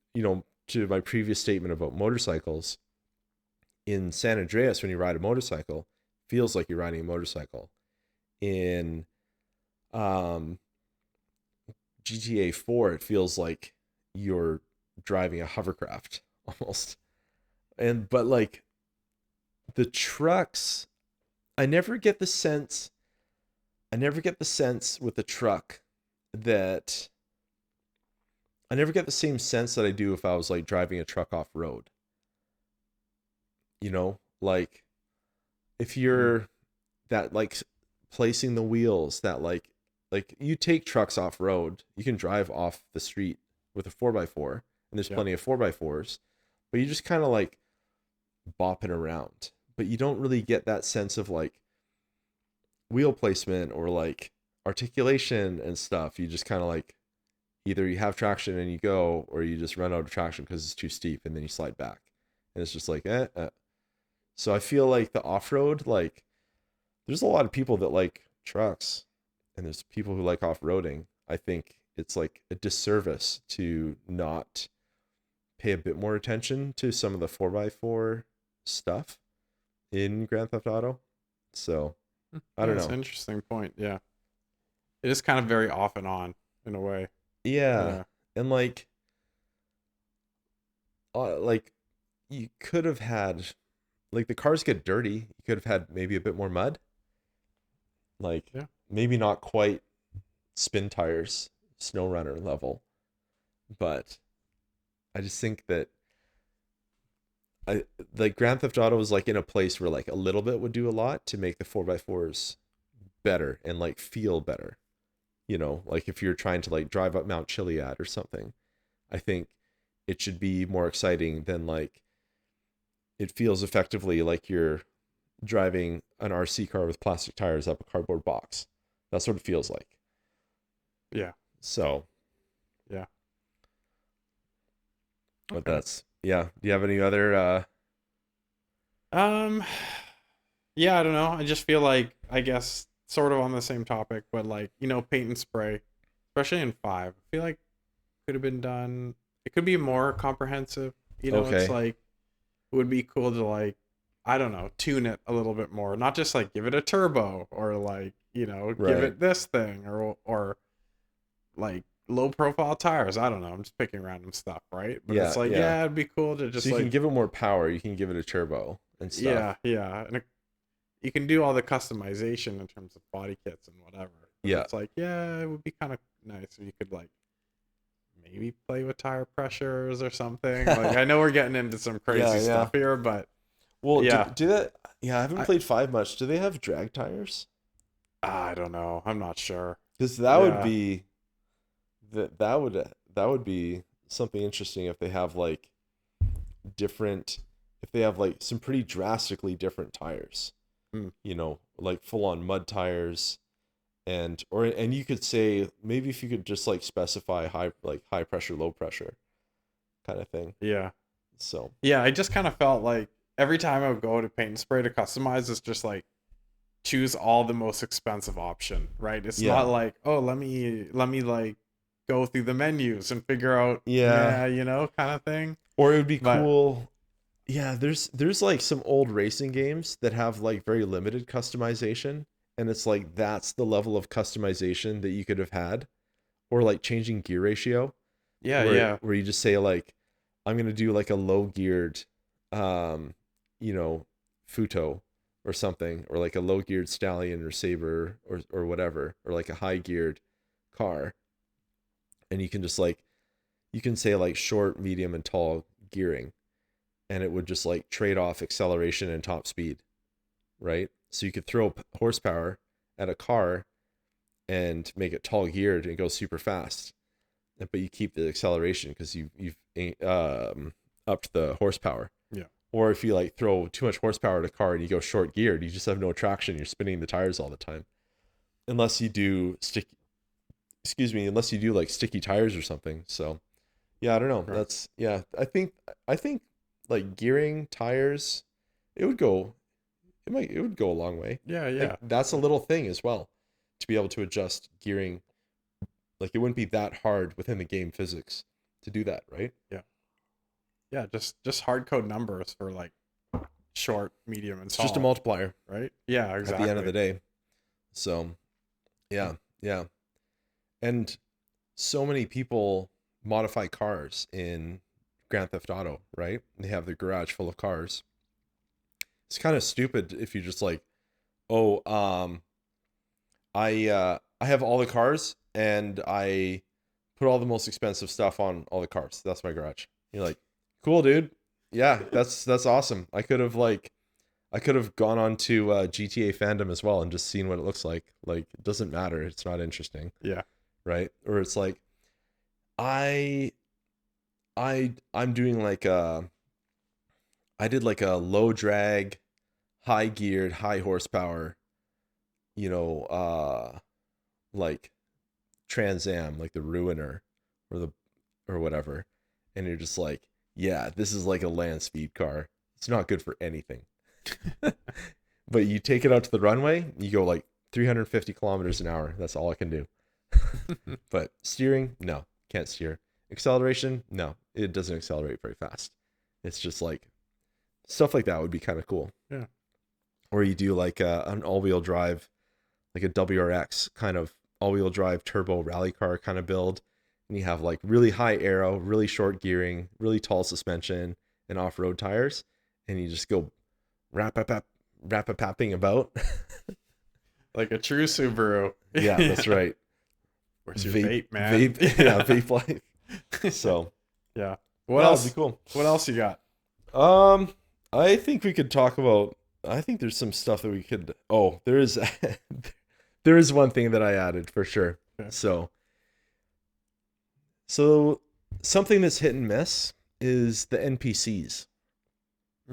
to my previous statement about motorcycles, in San Andreas, when you ride a motorcycle, feels like you're riding a motorcycle. In um, GTA 4, it feels like you're driving a hovercraft almost. And but like the trucks, I never get the sense I never get the sense with the truck that I never get the same sense that I do if I was like driving a truck off road. You know, like if Mm. you're that like placing the wheels that like you take trucks off road, you can drive off the street with a 4x4 and there's Yeah. plenty of 4x4s, but you just kind of like bopping around, but you don't really get that sense of like wheel placement or like articulation and stuff. You just kind of like either you have traction and you go, or you just run out of traction because it's too steep and then you slide back, and it's just like So I feel like the off-road, like there's a lot of people that like trucks and there's people who like off-roading. I think it's like a disservice to not pay a bit more attention to some of the 4x4 stuff in Grand Theft Auto. So I Yeah, don't that's an know. interesting point. Yeah. It is kind of very off and on in a way. Yeah. Yeah. And like you could have had like the cars get dirty. You could have had maybe a bit more mud. Like Yeah. maybe not quite spin tires, snow runner level, but I just think that I like Grand Theft Auto was like in a place where like a little bit would do a lot to make the 4x4s better and like feel better. You know, like if you're trying to like drive up Mount Chiliad or something, I think it should be more exciting than like it feels effectively like you're driving an RC car with plastic tires up a cardboard box. That's what it feels like. Yeah. So, Yeah. but Okay. that's yeah. Do you have any other Um yeah, I don't know. I just feel like I guess sort of on the same topic, but like, paint and spray, especially in 5. I feel like could have been done. It could be more comprehensive. It's Okay. like it would be cool to like, I don't know, tune it a little bit more. Not just like give it a turbo or like, give Right. it this thing or like low profile tires. I don't know. I'm just picking random stuff, right? But it's Yeah, like, yeah. yeah, it'd be cool to So just you can like, give it more power. You can give it a turbo and stuff. yeah, yeah. And you can do all the customization in terms of body kits and whatever. But Yeah. it's like, yeah, it would be kind of nice if you could like maybe play with tire pressures or something. Like I know we're getting into some Yeah, crazy yeah. stuff here, but Well, yeah, do that. Yeah, I haven't I played 5 much. Do they have drag tires? I don't know. I'm not sure. Because that would Yeah. be that would be something interesting if they have like different if they have like some pretty drastically different tires. Hmm. Like full on mud tires and you could say maybe if you could just like specify high pressure, low pressure kind of thing. Yeah. So, Yeah, I just kind of felt like every time I would go to Paint and Spray to customize, it's just like choose all the most expensive option, right? It's not yeah. like, oh, let me like go through the menus and figure out, Yeah. yeah, kind of thing. Or it would be But cool. Yeah, there's like some old racing games that have like very limited customization, and it's like that's the level of customization that you could have had, or like changing gear ratio, yeah, where yeah, where you just say like, I'm gonna do like a low geared, um, you know, Futo or something, or like a low geared Stallion or Saber or whatever, or like a high geared car, and you can just like you can say like short, medium, and tall gearing, and it would just like trade off acceleration and top speed, right? So you could throw horsepower at a car and make it tall geared and go super fast, but you keep the acceleration because you've upped the horsepower. yeah, Or if you like throw too much horsepower at a car and you go short geared, you just have no traction. You're spinning the tires all the time, unless you do sticky. Excuse me, unless you do like sticky tires or something. So yeah, I don't know. right. That's yeah. I think like gearing tires, it would go it would go a long way. Yeah, Like yeah, that's a little thing as well to be able to adjust gearing. Like it wouldn't be that hard within the game physics to do that, right? yeah, yeah. Just hard code numbers for like short, medium, and It's just a tall, multiplier right? Yeah, at the end of exactly. the day. So yeah, yeah. And so many people modify cars in Grand Theft Auto, right? They have their garage full of cars. It's kind of stupid if you just like, oh, I have all the cars and I put all the most expensive stuff on all the cars. That's my garage. You're like, cool, dude. Yeah, that's awesome. I could have gone on to GTA fandom as well and just seen what it looks like. Like, it doesn't matter. It's not interesting, Yeah, right? Or it's like I I'm doing like I did like a low drag, high geared, high horsepower, you know, like Trans Am, like the Ruiner or the or whatever, and you're just like, yeah, this is like a land speed car. It's not good for anything. But you take it out to the runway, you go like 350 kilometers an hour. That's all I can do. But steering, no, can't steer. Acceleration, no, it doesn't accelerate very fast. It's just like stuff like that would be kind of cool. yeah, Or you do like an all-wheel drive, like a WRX kind of all-wheel drive turbo rally car kind of build, and you have like really high aero, really short gearing, really tall suspension, and off-road tires, and you just go rap a pap rap a papping about. like a true Subaru. Yeah, that's Yeah. right. Where's your Vape, vape, man? vape, yeah, vape life. So Yeah. What no, it'd be else? cool. What else you got? Um, I think we could talk about. I think there's some stuff that we could. Oh, there is. There is one thing that I added for sure. Okay. So, so something that's hit and miss is the NPCs.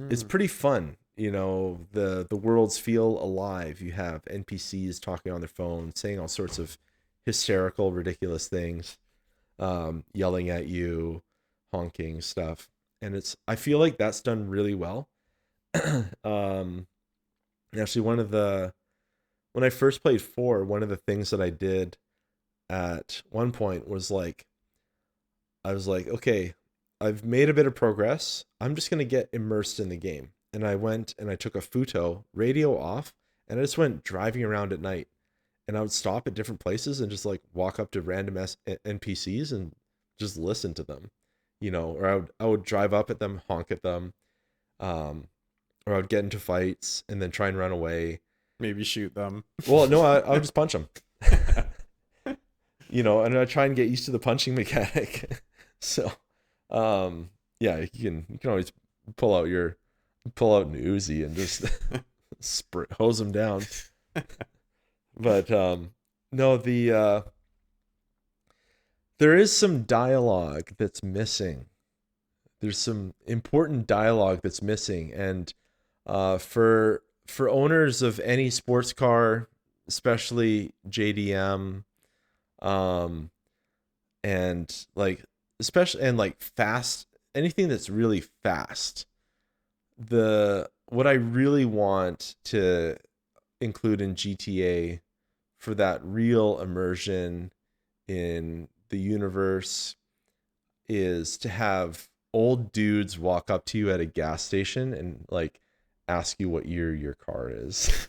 It's Mm, pretty fun. The worlds feel alive. You have NPCs talking on their phone, saying all sorts of hysterical, ridiculous things, yelling at you, honking stuff, and I feel like that's done really well. um, Actually, when I first played 4, one of the things that I did at one point was like I was like, okay, I've made a bit of progress. I'm just gonna get immersed in the game. And I went and I took a Futo, radio off, and I just went driving around at night. And I would stop at different places and just like walk up to random NPCs and just listen to them, or I would drive up at them, honk at them, um, or I would get into fights and then try and run away. Maybe shoot them. Well, no, I would just punch them. And I try and get used to the punching mechanic. So, yeah, you can always pull out an Uzi and just hose them down. But no, there is some dialogue that's missing. There's some important dialogue that's missing, and for owners of any sports car, especially JDM, um, and like especially and like fast, anything that's really fast. What I really want to include in GTA for that real immersion in the universe is to have old dudes walk up to you at a gas station and like ask you what year your car is.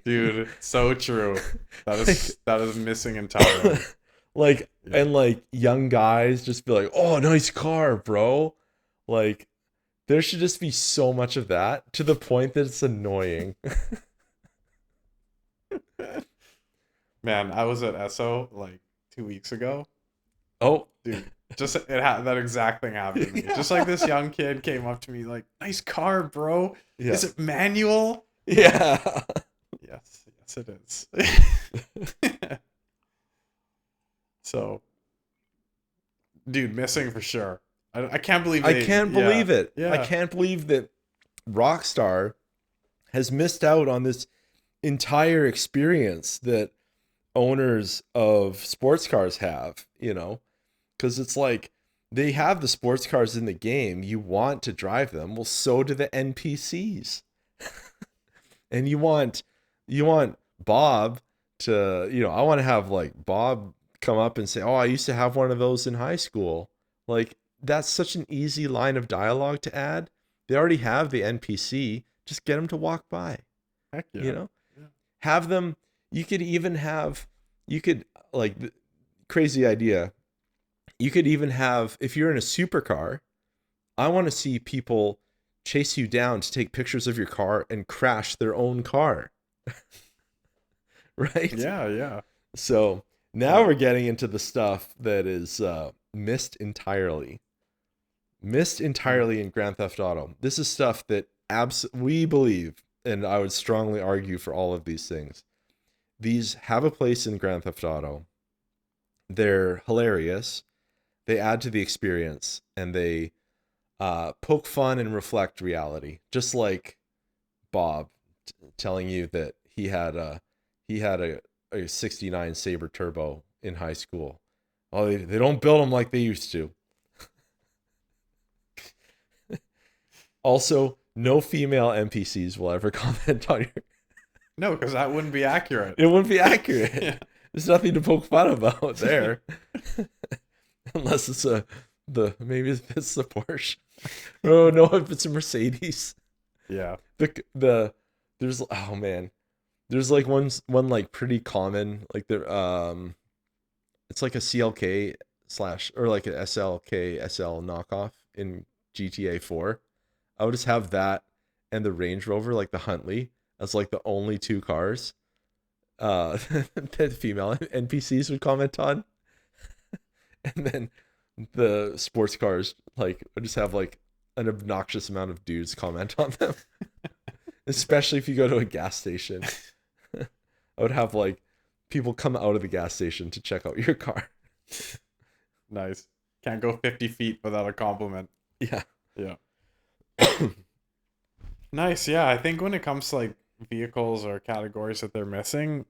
Dude, so true. That is missing entirely. Like, Yeah. and like young guys just be like, "Oh, nice car, bro." Like there should just be so much of that to the point that it's annoying. Man, I was at Esso like 2 weeks ago. Oh, Dude, just that exact thing happened to me. yeah. Just like this young kid came up to me like, "Nice car, bro. Yeah. Is it manual?" Yeah. Yes, it is. So, dude, missing for sure. I can't believe I can't believe it. Yeah. I can't believe that Rockstar has missed out on this entire experience that owners of sports cars have, because it's like they have the sports cars in the game. You want to drive them. Well, so do the NPCs. And you want Bob to, I want to have like Bob come up and say, "Oh, I used to have one of those in high school." Like that's such an easy line of dialogue to add. They already have the NPC. Just get them to walk by. Heck yeah. You know, have them. You could even have. You could crazy idea. You could even have, if you're in a supercar, I want to see people chase you down to take pictures of your car and crash their own car. Right? Yeah. So now we're getting into the stuff that is missed entirely. Missed entirely in Grand Theft Auto. This is stuff that we believe, and I would strongly argue for all of these things. These have a place in Grand Theft Auto. They're hilarious. They add to the experience, and they poke fun and reflect reality. Just like Bob telling you that he had a 69 Sabre Turbo in high school. Oh, they don't build them like they used to. Also, no female NPCs will ever comment on your. No, because that wouldn't be accurate. It wouldn't be accurate. Yeah. There's nothing to poke fun about there, unless it's maybe it's the Porsche. Oh no, if it's a Mercedes. Yeah. There's oh man, there's like one like pretty common like there it's like a CLK slash or like an SLK SL knockoff in GTA 4. I would just have that and the Range Rover, like the Huntley, as like the only two cars that female NPCs would comment on. And then the sports cars, like I just have like an obnoxious amount of dudes comment on them. Especially if you go to a gas station. I would have like people come out of the gas station to check out your car. Nice. Can't go 50 feet without a compliment. Yeah. Yeah. Nice. Yeah. I think when it comes to like vehicles or categories that they're missing,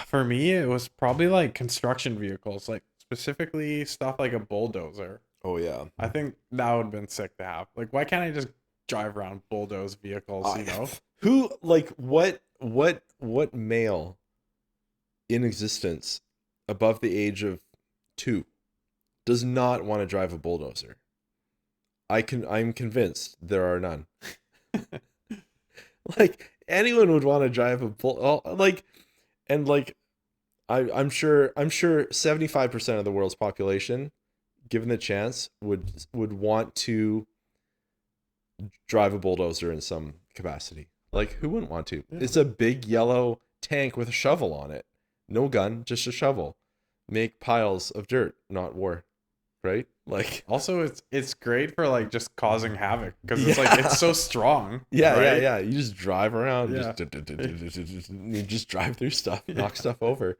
for me, it was probably like construction vehicles, like specifically stuff like a bulldozer. Oh yeah. I think that would have been sick to have. Like, why can't I just drive around bulldoze vehicles, you know? Who like what male in existence above the age of two, does not want to drive a bulldozer. I'm convinced there are none. Like anyone would want to drive a bull, like, and like I'm sure 75% of the world's population, given the chance, would want to drive a bulldozer in some capacity. Like who wouldn't want to? Yeah. It's a big yellow tank with a shovel on it. No gun, just a shovel. Make piles of dirt, not war, right? Like Also, it's great for like just causing havoc because it's like it's yeah. so strong, Yeah, yeah, right? yeah. You just drive around, Yeah. you just drive through stuff, knock Yeah. stuff over.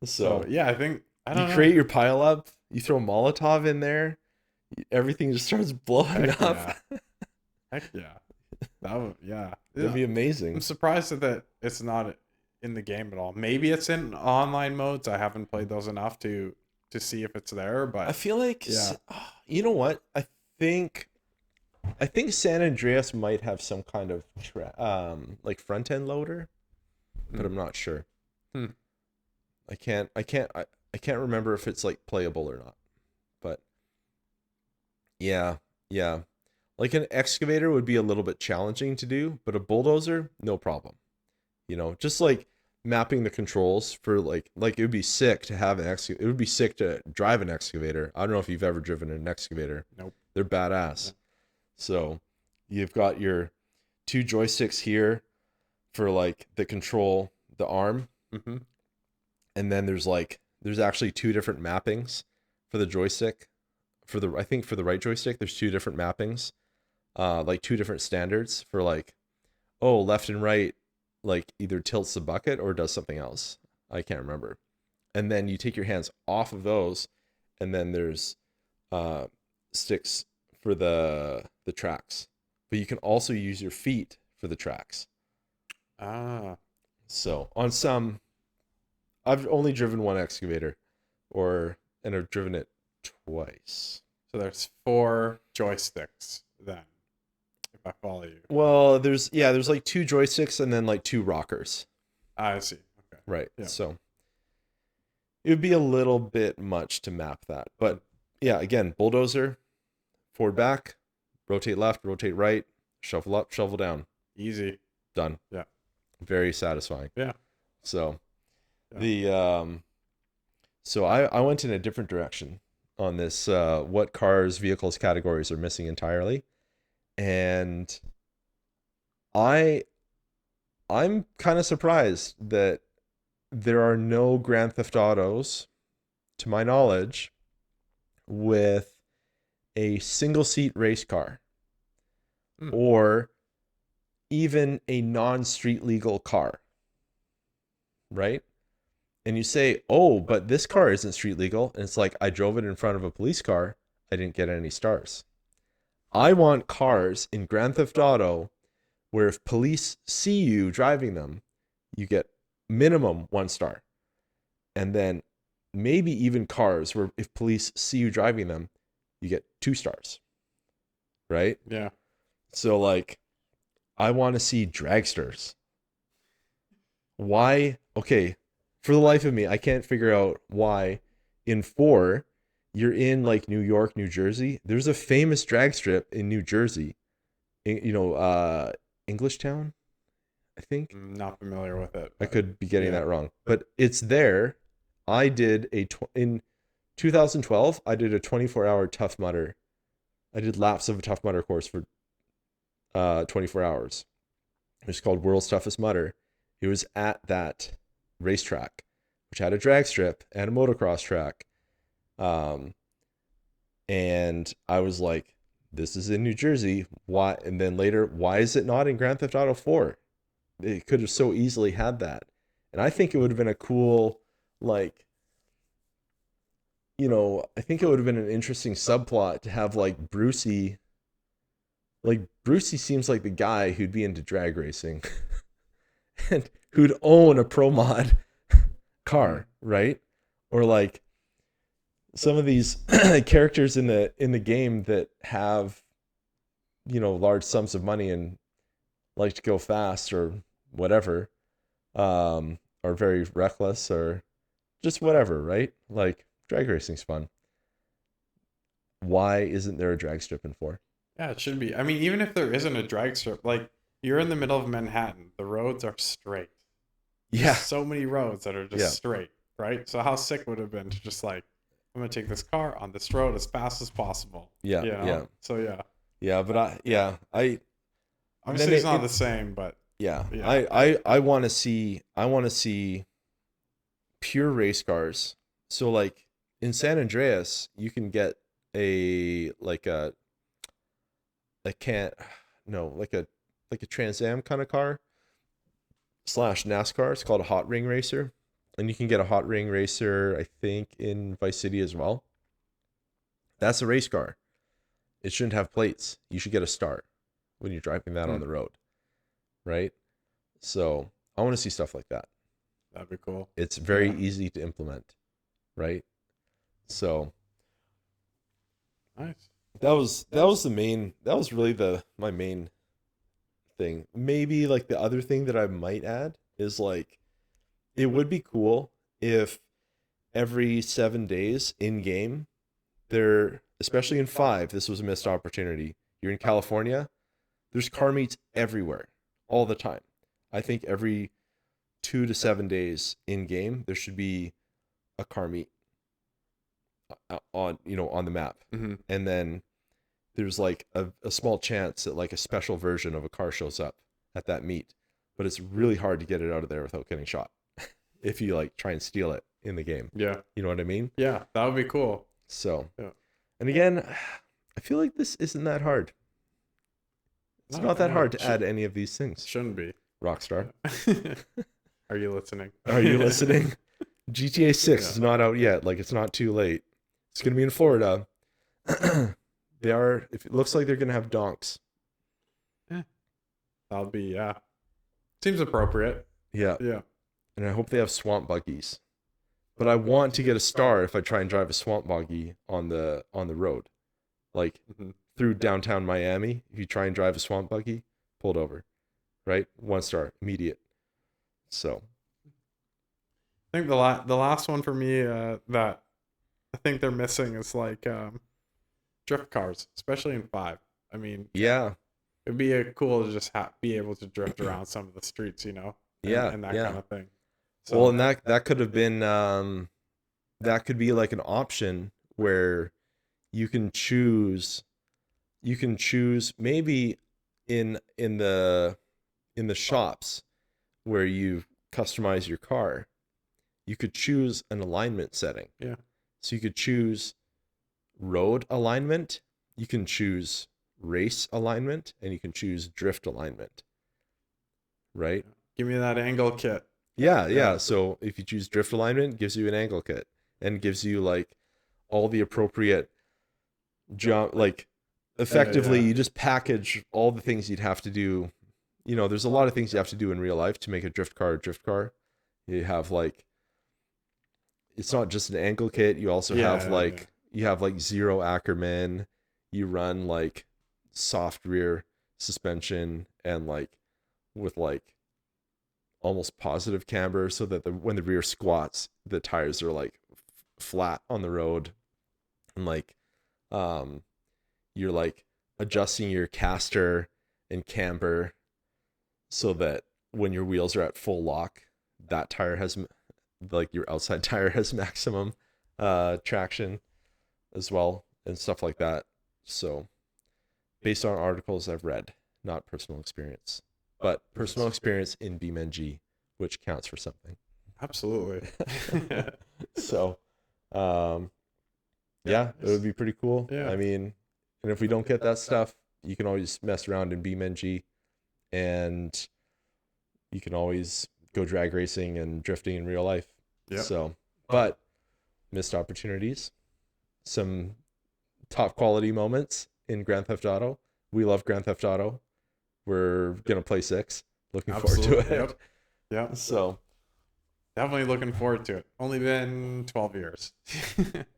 So So yeah, I think I you don't know. create your pile up, you throw Molotov in there, everything just starts blowing Heck up. yeah. Heck yeah. That would yeah. That'd Yeah. be I'm amazing. surprised that it's not in the game at all. Maybe it's in online modes. I haven't played those enough to see if it's there, I but feel like yeah. you know what? think I think San Andreas might have some kind of like front end loader, but Hmm. I'm not sure. Hmm. I can't remember if it's like playable or not. But yeah, yeah. Like an excavator would be a little bit challenging to do, but a bulldozer, no problem. Just like mapping the controls for like it would be sick to have it would be sick to drive an excavator. I don't know if you've ever driven an excavator. Nope. They're Yeah. badass. So you've got your two joysticks here for like the control the arm, Mm-hmm. and then there's actually two different mappings for the joystick. I think for the right joystick there's two different mappings, like two different standards for like, oh, left and right, like either tilts the bucket or does something else. I can't remember. And then you take your hands off of those, and then there's uh, sticks for the tracks. But you can also use your feet for the tracks. Ah. So on some, I've only driven one excavator, and I've driven it twice. So there's four joysticks then, if I follow you. Well, there's like two joysticks and then like two rockers. Ah, I see. Okay. Right. Yeah. So it would be a little bit much to map that. But yeah, again, bulldozer, forward back, rotate left, rotate right, shovel up, shovel down. Easy. Done. Yeah. Very satisfying. Yeah. So Yeah. the so I went in a different direction on this what cars, vehicles categories are missing entirely. And I I'm kind of surprised that there are no Grand Theft Autos, to my knowledge, with a single seat race car Hmm. or even a non-street legal car, right? And you say, "Oh, but this car isn't street legal." And it's like, "I drove it in front of a police car. I didn't get any stars." I want cars in Grand Theft Auto where if police see you driving them, you get minimum 1 star. And then maybe even cars where if police see you driving them, you get 2 stars, right? Yeah. So like I want to see dragsters. Why? Okay, for the life of me, I can't figure out why in 4 you're in like New York, New Jersey. There's a famous drag strip in New Jersey. Englishtown, I think. I'm not familiar with it, I but could be getting yeah. that wrong, but it's there. I did in 2012. I did a 24-hour Tough Mudder. I did laps of a Tough Mudder course for 24 hours. It's called World's Toughest Mudder. It was at that racetrack, which had a drag strip and a motocross track. And I was like, this is in New Jersey. Why? And then later, why is it not in Grand Theft Auto 4? They could have so easily had that. And I think it would have been a cool, like, I think it would have been an interesting subplot to have like Brucey. Like Brucey seems like the guy who'd be into drag racing and who'd own a pro mod Hmm. car, right? Or like some of these characters in the game that have large sums of money and like to go fast or whatever, or very reckless or just whatever, right? Like Drag racing's fun. Why isn't there a drag strip in 4? Yeah, it should be. I mean, even if there isn't a drag strip, like you're in the middle of Manhattan, the roads are straight. There's Yeah. so many roads that are just Yeah. straight, right? So how sick would it have been to just like, I'm gonna take this car on this road as fast as possible, Yeah. you know? Yeah. So yeah, Yeah, but I then obviously it's not the same, but yeah, yeah, I want to see pure race cars. So like in San Andreas, you can get a like a can't no like a Trans Am kind of car slash NASCAR. It's called a hot ring racer, and you can get a hot ring racer I think in Vice City as well. That's a race car. It shouldn't have plates. You should get a star when you're driving that on Hmm, the road, right? So I want to see stuff like that. that'd be cool. It's very Yeah, easy to implement, right? So nice. that was really the my main thing. Maybe like the other thing that I might add is like it would be cool if every 7 days in game there, especially in 5, this was a missed opportunity. You're in California, there's car meets everywhere all the time. I think every 2 to 7 days in game there should be a car meet on on the map, Hmm. and then there's like a small chance that like a special version of a car shows up at that meet, but it's really hard to get it out of there without getting shot if you like try and steal it in the game. Yeah, You know what I mean? yeah, that would be cool. So, Yeah, and again, I feel like this isn't that hard. It's no, not that no, hard to add any of these things. shouldn't be. Rockstar, Yeah. Are you listening? are you listening? GTA 6 Yeah. is not out yet. Like it's not too late. It's gonna be in Florida. They are. If it looks like they're gonna have donks. Yeah, that'll be yeah. Seems appropriate. Yeah, Yeah. and I hope they have swamp buggies. But I want to get a star if I try and drive a swamp buggy on the road, like Mhm. through downtown Miami. If you try and drive a swamp buggy, pulled over, right? 1 star, immediate. So I think the last one for me that I think they're missing is like drift cars, especially in 5. I mean, yeah, it'd be cool to just be able to drift around some of the streets, you know, yeah, and that kind yeah. of thing. Well, So and that could have been that could be like an option where you can choose maybe in the shops where you customize your car, you could choose an alignment setting. yeah, So you could choose road alignment, you can choose race alignment, and you can choose drift alignment, right? give me that angle kit. Yeah, Yeah, yeah. So if you choose drift alignment, it gives you an angle kit and gives you like all the appropriate jump, like effectively yeah, you just package all the things you'd have to do. There's a lot of things you have to do in real life to make a drift car a drift car. You have like it's not just an angle kit, you also have yeah, yeah. like you have like zero Ackerman, you run like soft rear suspension and like with like almost positive camber so that when the rear squats, the tires are like flat on the road, and like um you're like adjusting your caster and camber so that when your wheels are at full lock, that tire has like your outside tire has maximum traction as well and stuff like that. So based on articles I've read, not personal experience, but personal experience in BeamNG, which counts for something. Absolutely. So yeah, it would be pretty cool. Yeah. I mean, and if we don't get that stuff, you can always mess around in BeamNG, and you can always go drag racing and drifting in real life. Yep. So, but missed opportunities, some top quality moments in Grand Theft Auto. We love Grand Theft Auto. We're gonna play 6. Looking forward to Absolutely. it. Yep. Yep. So Definitely looking forward to it. Only been 12 years.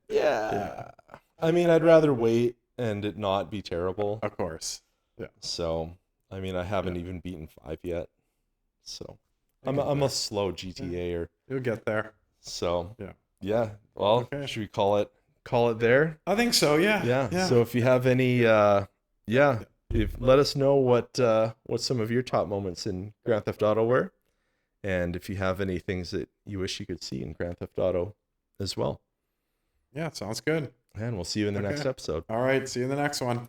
Yeah. yeah, I mean, I'd rather wait and it not be terrible. Of course. Yeah. So I mean, I haven't Yeah. even beaten 5 yet. So You'll I'm get a there. slow GTAer. You'll get there. So Yeah. Yeah. Well, Okay. should we call it there? I think so. Yeah. Yeah. Yeah. So if you have any yeah, Yeah. if let us know what some of your top moments in Grand Theft Auto were, and if you have any things that you wish you could see in Grand Theft Auto as well. Yeah. Sounds good. And we'll see you in the next Okay. episode. All right. See you in the next one.